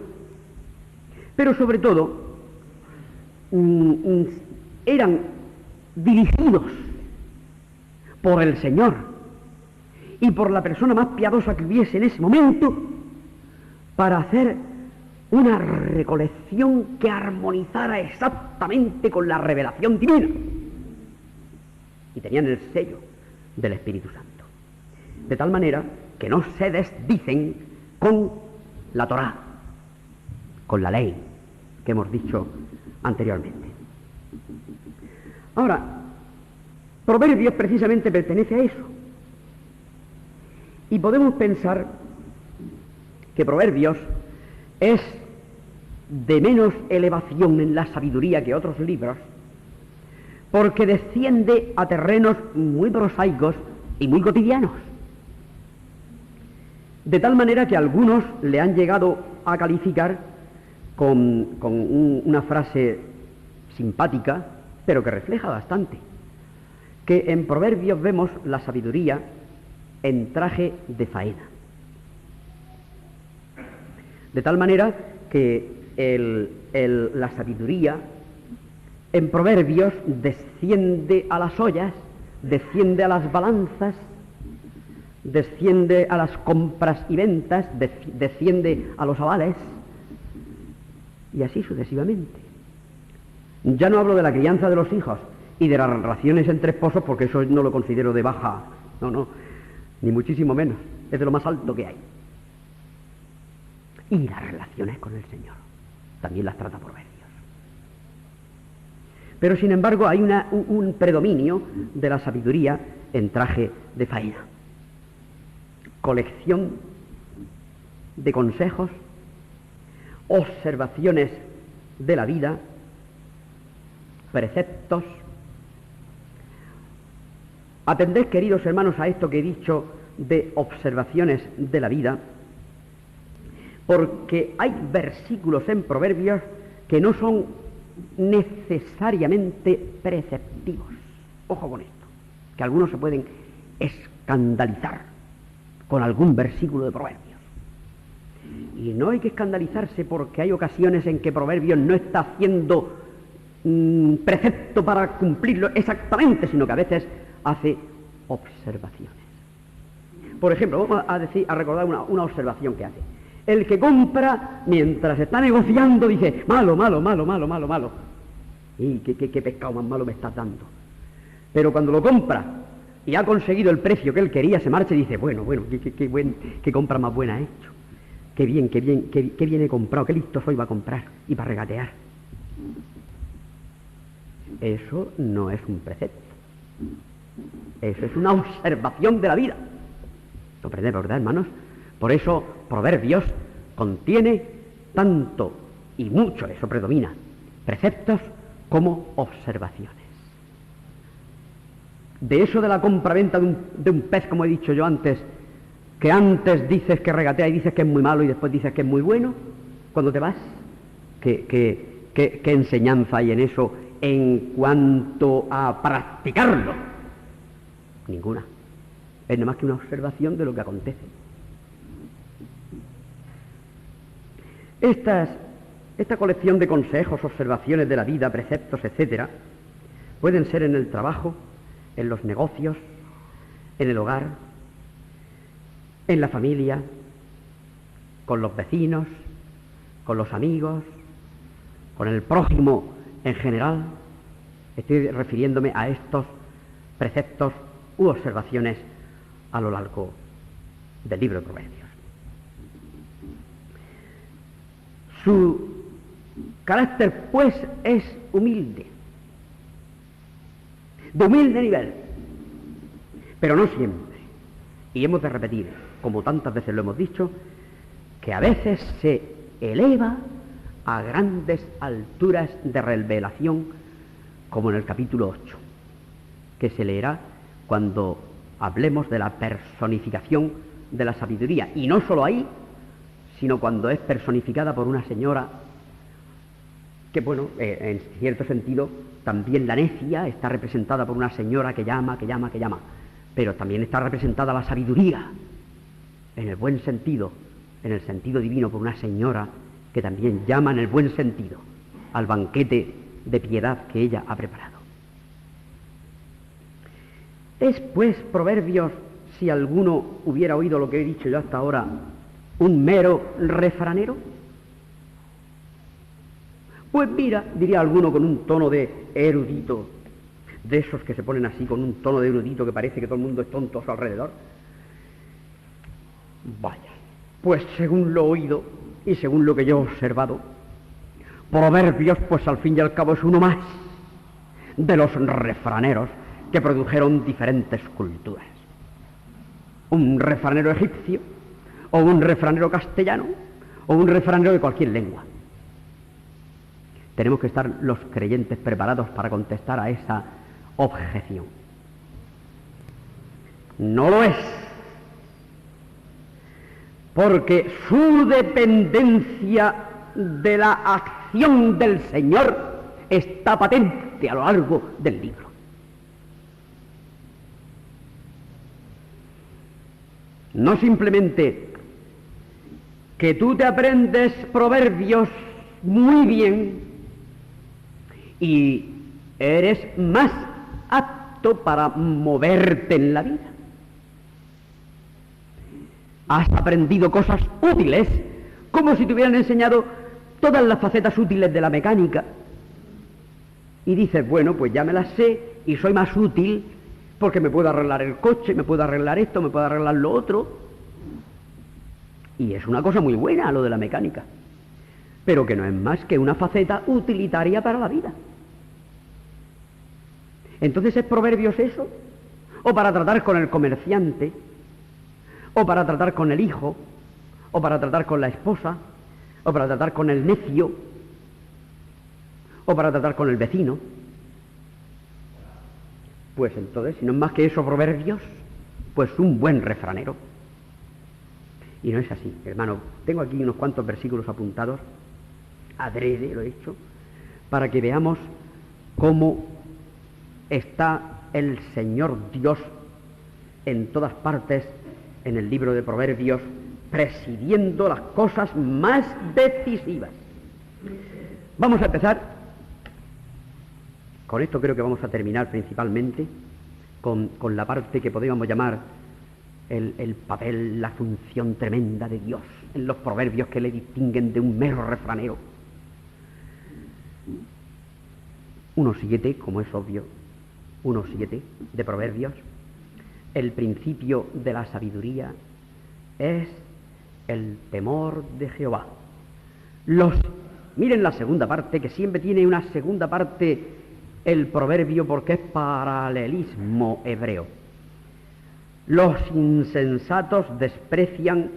pero sobre todo eran dirigidos por el Señor y por la persona más piadosa que hubiese en ese momento, para hacer una recolección que armonizara exactamente con la revelación divina. Y tenían el sello del Espíritu Santo. De tal manera que no se desdicen con la Torá, con la ley que hemos dicho anteriormente. Ahora, Proverbios precisamente pertenece a eso. Y podemos pensar que Proverbios es de menos elevación en la sabiduría que otros libros, porque desciende a terrenos muy prosaicos y muy cotidianos. De tal manera que algunos le han llegado a calificar con una frase simpática, pero que refleja bastante, que en Proverbios vemos la sabiduría en traje de faena. De tal manera que la sabiduría en Proverbios desciende a las ollas, desciende a las balanzas, desciende a las compras y ventas, desciende a los avales, y así sucesivamente. Ya no hablo de la crianza de los hijos y de las relaciones entre esposos, porque eso no lo considero de baja, no, ni muchísimo menos, es de lo más alto que hay. Y las relaciones con el Señor, también las trata Proverbios. Pero sin embargo hay un predominio de la sabiduría en traje de faena. Colección de consejos, observaciones de la vida, preceptos. Atended, queridos hermanos, a esto que he dicho de observaciones de la vida, porque hay versículos en Proverbios que no son necesariamente preceptivos. Ojo con esto, que algunos se pueden escandalizar con algún versículo de Proverbios. Y no hay que escandalizarse porque hay ocasiones en que Proverbios no está haciendo precepto para cumplirlo exactamente, sino que a veces hace observaciones. Por ejemplo, vamos a recordar una observación que hace. El que compra, mientras está negociando, dice, malo, malo, malo, malo, malo, malo. Y qué pescado más malo me estás dando. Pero cuando lo compra y ha conseguido el precio que él quería, se marcha y dice, bueno, qué compra más buena he hecho. Qué bien he comprado, qué listo soy para comprar y para regatear. Eso no es un precepto. Eso es una observación de la vida. ¿Comprendemos, verdad, hermanos? Por eso Proverbios contiene tanto y mucho, eso predomina, preceptos como observaciones. De eso de la compraventa de un pez, como he dicho yo antes, que antes dices que regatea y dices que es muy malo y después dices que es muy bueno, cuando te vas, ¿qué enseñanza hay en eso en cuanto a practicarlo? Ninguna. Es nada más que una observación de lo que acontece. Esta colección de consejos, observaciones de la vida, preceptos, etcétera, pueden ser en el trabajo, en los negocios, en el hogar, en la familia, con los vecinos, con los amigos, con el prójimo en general. Estoy refiriéndome a estos preceptos u observaciones a lo largo del libro de Proverbios. Su carácter, pues, es humilde, de humilde nivel, pero no siempre. Y hemos de repetir, como tantas veces lo hemos dicho, que a veces se eleva a grandes alturas de revelación, como en el capítulo 8, que se leerá cuando hablemos de la personificación de la sabiduría. Y no solo ahí, sino cuando es personificada por una señora que, bueno, en cierto sentido, también la necia está representada por una señora que llama, pero también está representada la sabiduría, en el buen sentido, en el sentido divino, por una señora que también llama en el buen sentido al banquete de piedad que ella ha preparado. ¿Es, pues, Proverbios, si alguno hubiera oído lo que he dicho yo hasta ahora, un mero refranero? Pues mira, diría alguno con un tono de erudito, de esos que se ponen así con un tono de erudito que parece que todo el mundo es tonto a su alrededor. Vaya, pues según lo oído y según lo que yo he observado, Proverbios, pues al fin y al cabo es uno más de los refraneros que produjeron diferentes culturas. Un refranero egipcio, o un refranero castellano, o un refranero de cualquier lengua. Tenemos que estar los creyentes preparados para contestar a esa objeción. No lo es, porque su dependencia de la acción del Señor está patente a lo largo del libro. No simplemente que tú te aprendes Proverbios muy bien y eres más apto para moverte en la vida. Has aprendido cosas útiles, como si te hubieran enseñado todas las facetas útiles de la mecánica. Y dices, bueno, pues ya me las sé y soy más útil porque me puedo arreglar el coche, me puedo arreglar esto, me puedo arreglar lo otro. Y es una cosa muy buena lo de la mecánica, pero que no es más que una faceta utilitaria para la vida. Entonces, ¿es Proverbios eso? ¿O para tratar con el comerciante? ¿O para tratar con el hijo? ¿O para tratar con la esposa? ¿O para tratar con el necio? ¿O para tratar con el vecino? Pues entonces, si no es más que eso Proverbios, pues un buen refranero. Y no es así, hermano. Tengo aquí unos cuantos versículos apuntados, adrede lo he hecho, para que veamos cómo está el Señor Dios en todas partes en el libro de Proverbios, presidiendo las cosas más decisivas. Vamos a empezar, con esto creo que vamos a terminar principalmente, con la parte que podríamos llamar el papel, la función tremenda de Dios en los proverbios que le distinguen de un mero refranero. 1:7, como es obvio, 1:7 de Proverbios, el principio de la sabiduría es el temor de Jehová. Miren la segunda parte, que siempre tiene una segunda parte el proverbio porque es paralelismo hebreo. Los insensatos desprecian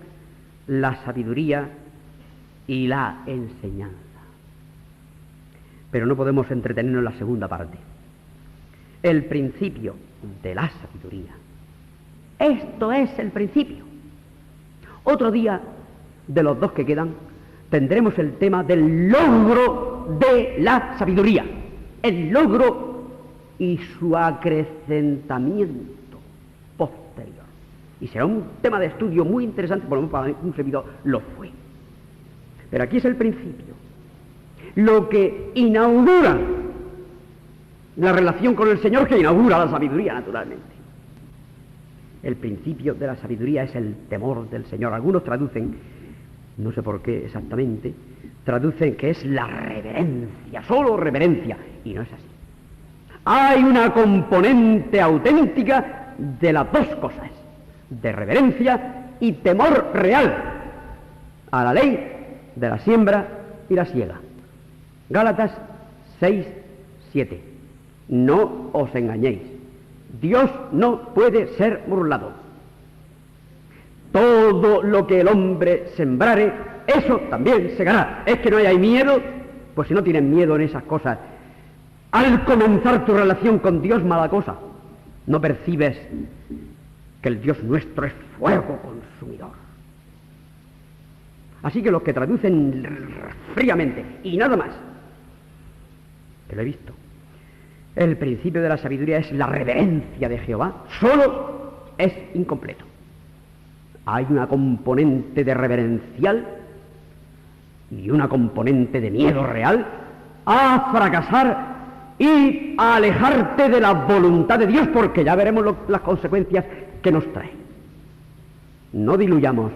la sabiduría y la enseñanza. Pero no podemos entretenernos en la segunda parte. El principio de la sabiduría. Esto es el principio. Otro día, de los dos que quedan, tendremos el tema del logro de la sabiduría. El logro y su acrecentamiento posterior. Y será un tema de estudio muy interesante, por lo menos para un servidor lo fue. Pero aquí es el principio. Lo que inaugura la relación con el Señor, que inaugura la sabiduría, naturalmente. El principio de la sabiduría es el temor del Señor. Algunos traducen, no sé por qué exactamente, traducen que es la reverencia, solo reverencia, y no es así. Hay una componente auténtica de las dos cosas, de reverencia y temor real a la ley de la siembra y la siega. Gálatas 6:7. No os engañéis. Dios no puede ser burlado. Todo lo que el hombre sembrare, eso también segará. Es que no hay miedo, pues si no tienes miedo en esas cosas, al comenzar tu relación con Dios, mala cosa. No percibes que el Dios nuestro es fuego consumidor. Así que los que traducen fríamente y nada más, que lo he visto, el principio de la sabiduría es la reverencia de Jehová, solo es incompleto. Hay una componente de reverencial y una componente de miedo real a fracasar y a alejarte de la voluntad de Dios, porque ya veremos las consecuencias que nos trae. No diluyamos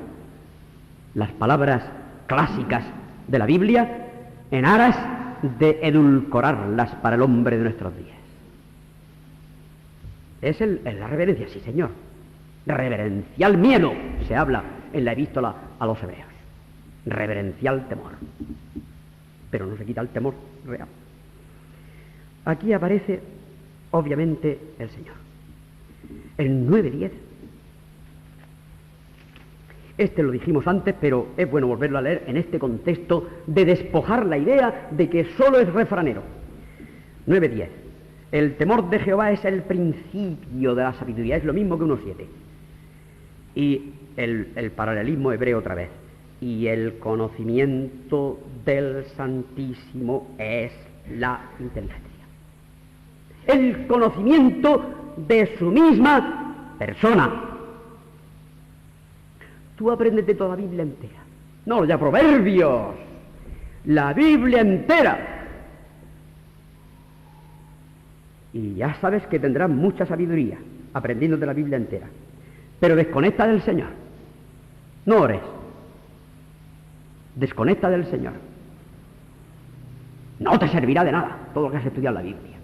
las palabras clásicas de la Biblia en aras de edulcorarlas para el hombre de nuestros días. Es la reverencia, sí señor. Reverencial miedo, se habla en la epístola a los hebreos. Reverencial temor. Pero no se quita el temor real. Aquí aparece, obviamente, el Señor. El 9:10. Este lo dijimos antes, pero es bueno volverlo a leer en este contexto de despojar la idea de que solo es refranero. 9:10. El temor de Jehová es el principio de la sabiduría, es lo mismo que 1:7. Y el paralelismo hebreo otra vez. Y el conocimiento del Santísimo es la inteligencia. El conocimiento de su misma persona. Tú aprendes de toda la Biblia entera. No, ya Proverbios. La Biblia entera. Y ya sabes que tendrás mucha sabiduría aprendiendo de la Biblia entera. Pero desconecta del Señor. No ores. Desconecta del Señor. No te servirá de nada todo lo que has estudiado en la Biblia.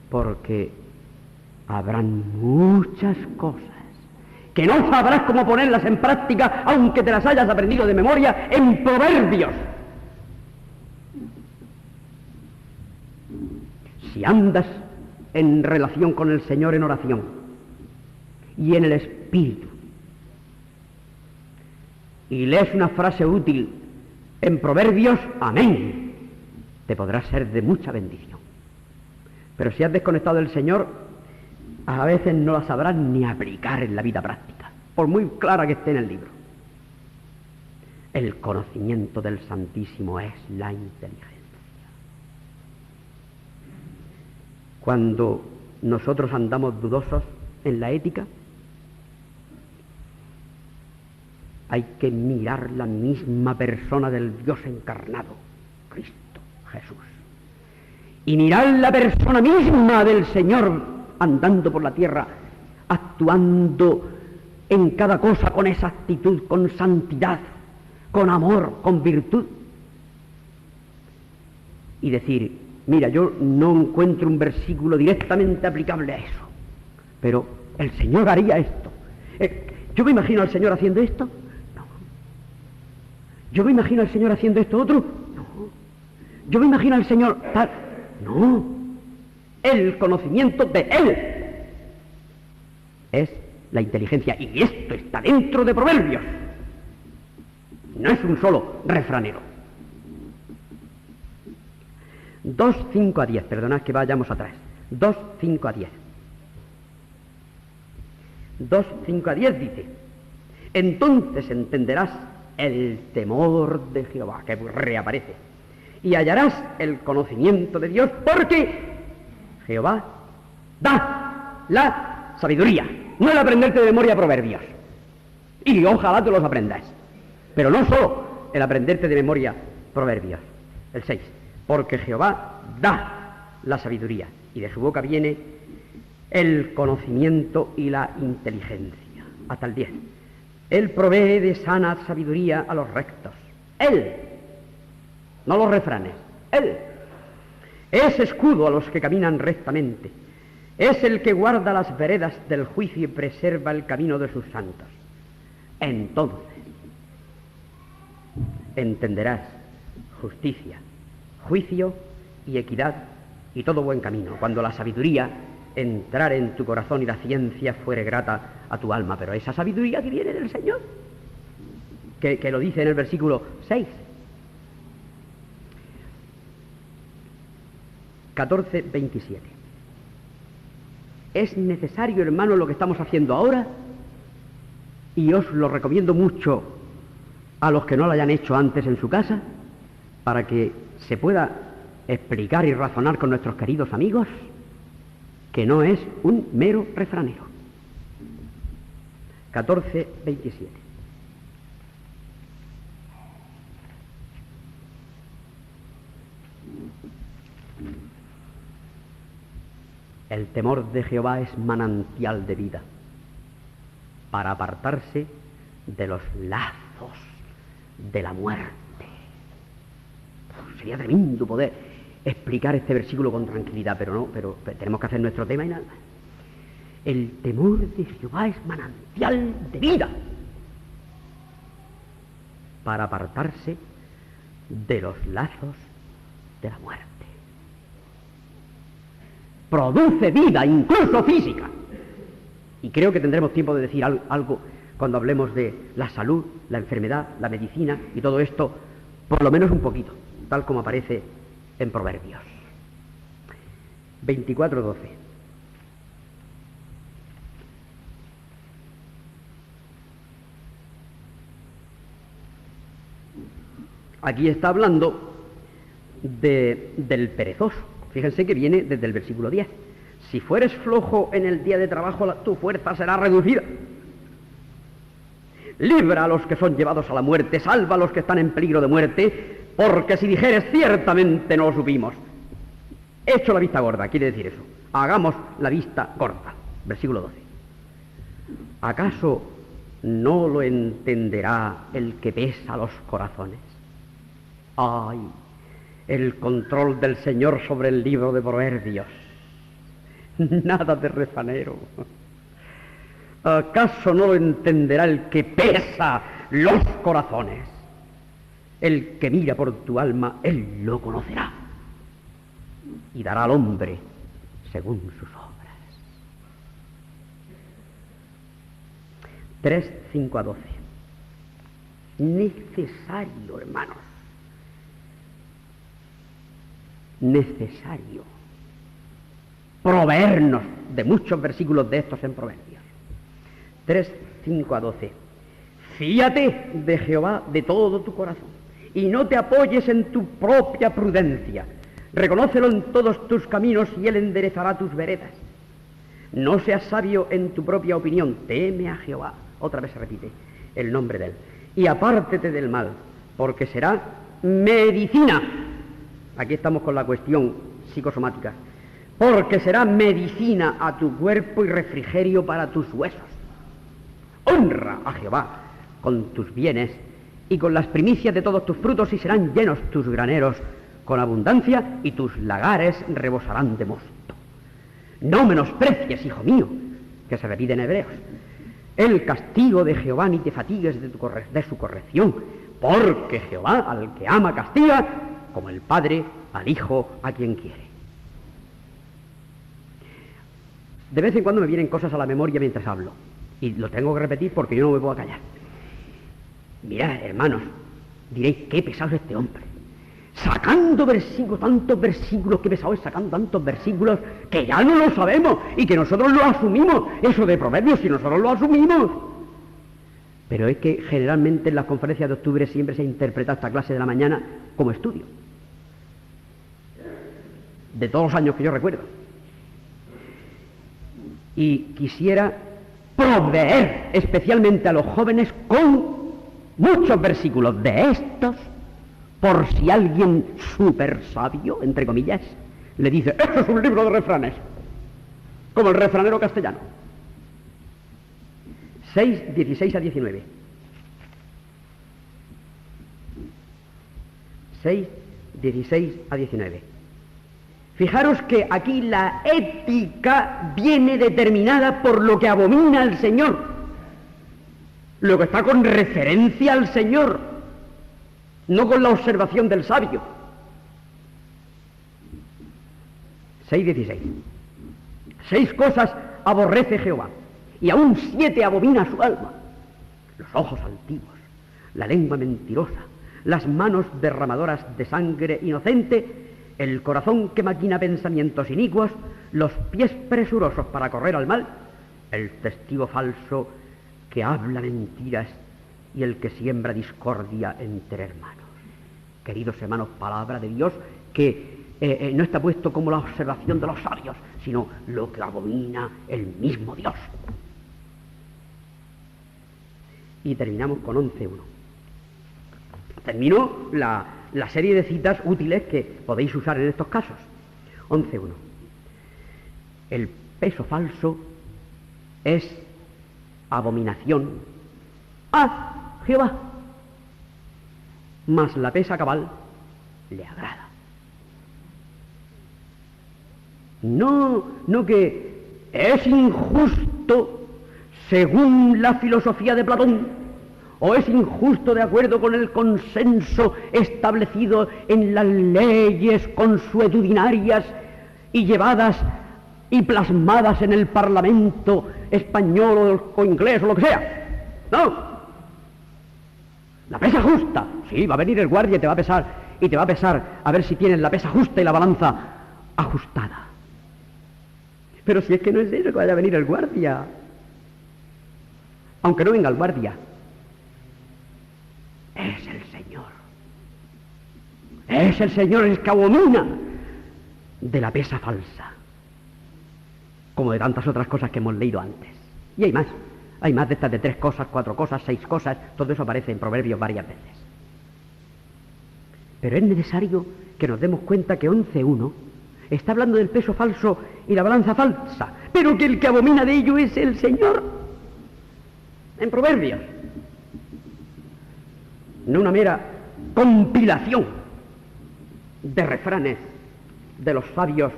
Porque habrán muchas cosas que no sabrás cómo ponerlas en práctica, aunque te las hayas aprendido de memoria en Proverbios. Si andas en relación con el Señor en oración y en el Espíritu, y lees una frase útil en Proverbios, amén, te podrá ser de mucha bendición. Pero si has desconectado del Señor, a veces no la sabrás ni aplicar en la vida práctica, por muy clara que esté en el libro. El conocimiento del Santísimo es la inteligencia. Cuando nosotros andamos dudosos en la ética, hay que mirar la misma persona del Dios encarnado, Cristo Jesús, y mirar la persona misma del Señor andando por la tierra, actuando en cada cosa con exactitud, con santidad, con amor, con virtud, y decir, mira, yo no encuentro un versículo directamente aplicable a eso, pero el Señor haría esto. ¿Yo me imagino al Señor haciendo esto? No. ¿Yo me imagino al Señor haciendo esto otro? No. ¿Yo me imagino al Señor tal? No. El conocimiento de Él es la inteligencia, y esto está dentro de Proverbios. No es un solo refranero. 2:5-10, perdonad que vayamos atrás. 2:5-10. 2:5-10 dice: entonces entenderás el temor de Jehová, que reaparece, y hallarás el conocimiento de Dios, porque Jehová da la sabiduría, no el aprenderte de memoria Proverbios, y ojalá te los aprendas, pero no solo el aprenderte de memoria Proverbios. El 6, porque Jehová da la sabiduría, y de su boca viene el conocimiento y la inteligencia. Hasta el 10. Él provee de sana sabiduría a los rectos. Él, no los refranes, Él es escudo a los que caminan rectamente. Es el que guarda las veredas del juicio y preserva el camino de sus santos. Entonces entenderás justicia, juicio y equidad y todo buen camino, cuando la sabiduría entrare en tu corazón y la ciencia fuere grata a tu alma. Pero esa sabiduría que viene del Señor, que lo dice en el versículo 6. 14:27. Es necesario, hermano, lo que estamos haciendo ahora, y os lo recomiendo mucho a los que no lo hayan hecho antes en su casa, para que se pueda explicar y razonar con nuestros queridos amigos, que no es un mero refranero. 14:27. El temor de Jehová es manantial de vida, para apartarse de los lazos de la muerte. Sería tremendo poder explicar este versículo con tranquilidad, pero no, pero tenemos que hacer nuestro tema y nada más. El temor de Jehová es manantial de vida para apartarse de los lazos de la muerte. Produce vida, incluso física. Y creo que tendremos tiempo de decir algo cuando hablemos de la salud, la enfermedad, la medicina y todo esto, por lo menos un poquito, tal como aparece en Proverbios 24:12. Aquí está hablando del perezoso. Fíjense que viene desde el versículo 10. Si fueres flojo en el día de trabajo, tu fuerza será reducida. Libra a los que son llevados a la muerte, salva a los que están en peligro de muerte, porque si dijeres ciertamente no lo supimos. Hecho la vista gorda, quiere decir eso. Hagamos la vista corta. Versículo 12. ¿Acaso no lo entenderá el que pesa los corazones? ¡Ay! El control del Señor sobre el libro de Proverbios. Nada de refranero. ¿Acaso no lo entenderá el que pesa los corazones? El que mira por tu alma, él lo conocerá. Y dará al hombre según sus obras. 3:5-12. Necesario, hermanos. Necesario proveernos de muchos versículos de estos en Proverbios. 3:5-12. Fíate de Jehová de todo tu corazón y no te apoyes en tu propia prudencia. Reconócelo en todos tus caminos y él enderezará tus veredas. No seas sabio en tu propia opinión, teme a Jehová. Otra vez se repite el nombre de él. Y apártete del mal, porque será medicina. Aquí estamos con la cuestión psicosomática. Porque será medicina a tu cuerpo y refrigerio para tus huesos. Honra a Jehová con tus bienes y con las primicias de todos tus frutos, y serán llenos tus graneros con abundancia, y tus lagares rebosarán de mosto. No menosprecies, hijo mío, que se repite en Hebreos, el castigo de Jehová, ni te fatigues de su corrección, porque Jehová al que ama castiga, como el padre al hijo a quien quiere. De vez en cuando me vienen cosas a la memoria mientras hablo, y lo tengo que repetir porque yo no me puedo callar. Mirad, hermanos, diréis, qué pesado es este hombre. Sacando versículos, tantos versículos, qué pesado es sacando tantos versículos que ya no lo sabemos y que nosotros lo asumimos. Eso de Proverbios, si nosotros lo asumimos. Pero es que generalmente en las conferencias de octubre siempre se interpreta esta clase de la mañana como estudio. De todos los años que yo recuerdo. Y quisiera proveer especialmente a los jóvenes con muchos versículos de estos, por si alguien súper sabio, entre comillas, le dice, eso es un libro de refranes, como el refranero castellano. 6:16-19. 6:16-19. Fijaros que aquí la ética viene determinada por lo que abomina al Señor, lo que está con referencia al Señor, no con la observación del sabio. 6:16. 6 cosas aborrece Jehová, y aún 7 abomina su alma: los ojos altivos, la lengua mentirosa, las manos derramadoras de sangre inocente, el corazón que maquina pensamientos inicuos, los pies presurosos para correr al mal, el testigo falso que habla mentiras y el que siembra discordia entre hermanos. Queridos hermanos, palabra de Dios que no está puesto como la observación de los sabios, sino lo que abomina el mismo Dios. Y terminamos con 11:1. Termino la serie de citas útiles que podéis usar en estos casos. 11:1. El peso falso es abominación a Jehová, mas la pesa cabal le agrada. No que ¿Es injusto según la filosofía de Platón? ¿O es injusto de acuerdo con el consenso establecido en las leyes consuetudinarias y llevadas y plasmadas en el Parlamento español o inglés o lo que sea? No. La pesa justa. Sí, va a venir el guardia y te va a pesar a ver si tienes la pesa justa y la balanza ajustada. Pero si es que no es eso que vaya a venir el guardia. Aunque no venga el guardia, es el Señor. Es el Señor el que abomina de la pesa falsa, como de tantas otras cosas que hemos leído antes. Y hay más de estas de 3 cosas, 4 cosas, 6 cosas, todo eso aparece en Proverbios varias veces. Pero es necesario que nos demos cuenta que 11.1 está hablando del peso falso y la balanza falsa, pero que el que abomina de ello es el Señor. En Proverbios. No una mera compilación de refranes de los sabios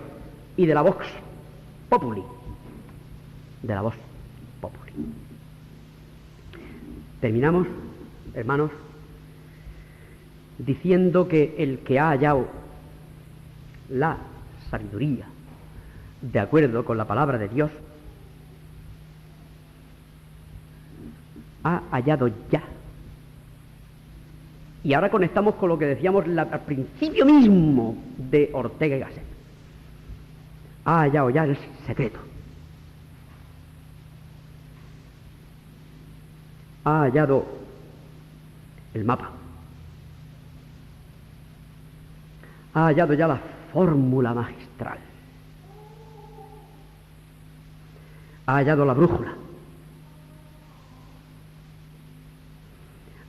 y de la vox populi. De la vox populi. Terminamos, hermanos, diciendo que el que ha hallado la sabiduría de acuerdo con la palabra de Dios ha hallado ya. Y ahora conectamos con lo que decíamos al principio mismo de Ortega y Gasset. Ha hallado ya el secreto. Ha hallado el mapa. Ha hallado ya la fórmula magistral. Ha hallado la brújula.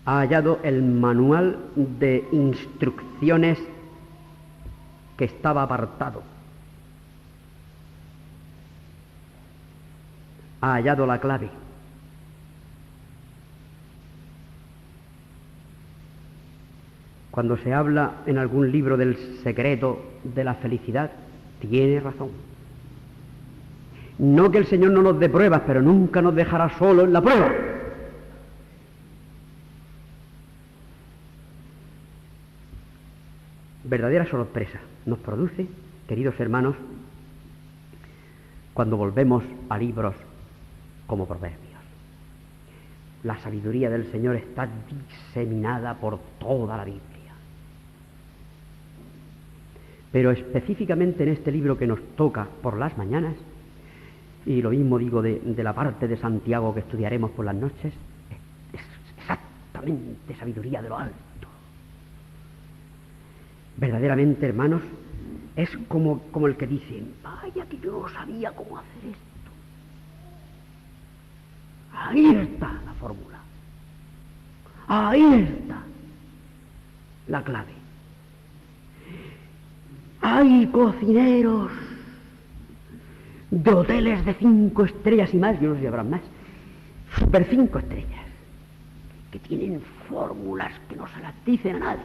Ha hallado el manual de instrucciones que estaba apartado. Ha hallado la clave. Cuando se habla en algún libro del secreto de la felicidad, tiene razón. No que el Señor no nos dé pruebas, pero nunca nos dejará solo en la prueba. Verdadera sorpresa nos produce, queridos hermanos, cuando volvemos a libros como Proverbios. La sabiduría del Señor está diseminada por toda la Biblia. Pero específicamente en este libro que nos toca por las mañanas, y lo mismo digo de la parte de Santiago que estudiaremos por las noches, es exactamente sabiduría de lo alto. Verdaderamente, hermanos, es como el que dice, vaya que yo no sabía cómo hacer esto. Ahí está la fórmula. Ahí está la clave. Hay cocineros de hoteles de 5 estrellas y más, yo no sé si habrán más, super 5 estrellas, que tienen fórmulas que no se las dicen a nadie.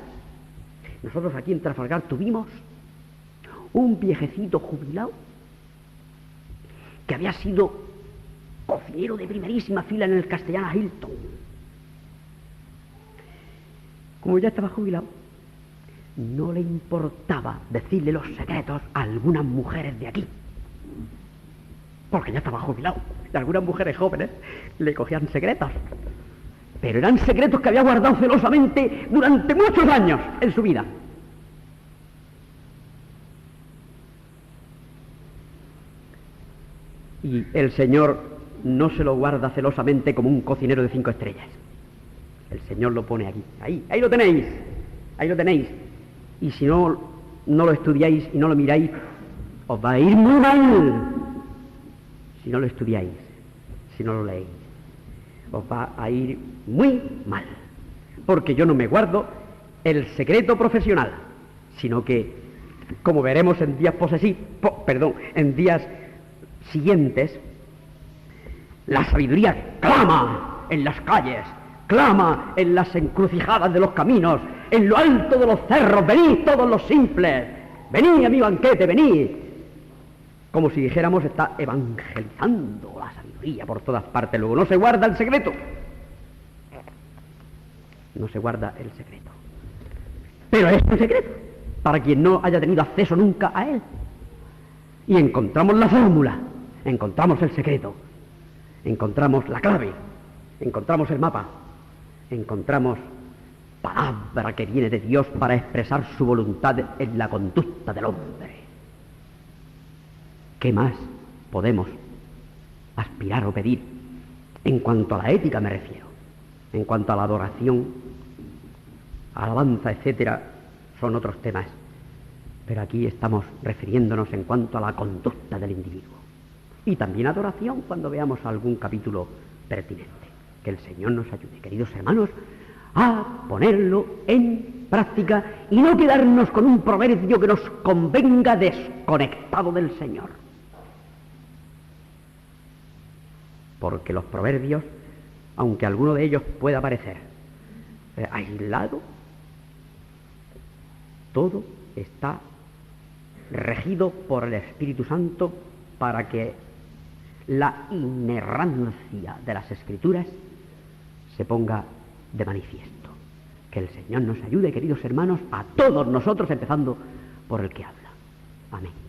Nosotros aquí en Trafalgar tuvimos un viejecito jubilado que había sido cocinero de primerísima fila en el Castellana Hilton. Como ya estaba jubilado, no le importaba decirle los secretos a algunas mujeres de aquí, porque ya estaba jubilado, y algunas mujeres jóvenes le cogían secretos, pero eran secretos que había guardado celosamente durante muchos años en su vida. Y el Señor no se lo guarda celosamente como un cocinero de 5 estrellas. El Señor lo pone aquí, ahí lo tenéis, ahí lo tenéis. Y si no lo estudiáis y no lo miráis, os va a ir muy mal. Si no lo estudiáis, si no lo leéis, os va a ir muy mal. Porque yo no me guardo el secreto profesional, sino que, como veremos en días siguientes, la sabiduría clama en las calles, clama en las encrucijadas de los caminos, en lo alto de los cerros. Venid todos los simples, venid a mi banquete, venid. como si dijéramos, está evangelizando la sabiduría por todas partes. Luego no se guarda el secreto. No se guarda el secreto. Pero es un secreto para quien no haya tenido acceso nunca a él. Y encontramos la fórmula, encontramos el secreto, encontramos la clave, encontramos el mapa, encontramos palabra que viene de Dios para expresar su voluntad en la conducta del hombre. ¿Qué más podemos aspirar o pedir? En cuanto a la ética me refiero, en cuanto a la adoración, alabanza, etcétera, son otros temas. Pero aquí estamos refiriéndonos en cuanto a la conducta del individuo. Y también adoración cuando veamos algún capítulo pertinente. Que el Señor nos ayude, queridos hermanos, a ponerlo en práctica y no quedarnos con un proverbio que nos convenga desconectado del Señor. Porque los proverbios, aunque alguno de ellos pueda parecer aislado, todo está regido por el Espíritu Santo para que la inerrancia de las Escrituras se ponga de manifiesto. Que el Señor nos ayude, queridos hermanos, a todos nosotros, empezando por el que habla. Amén.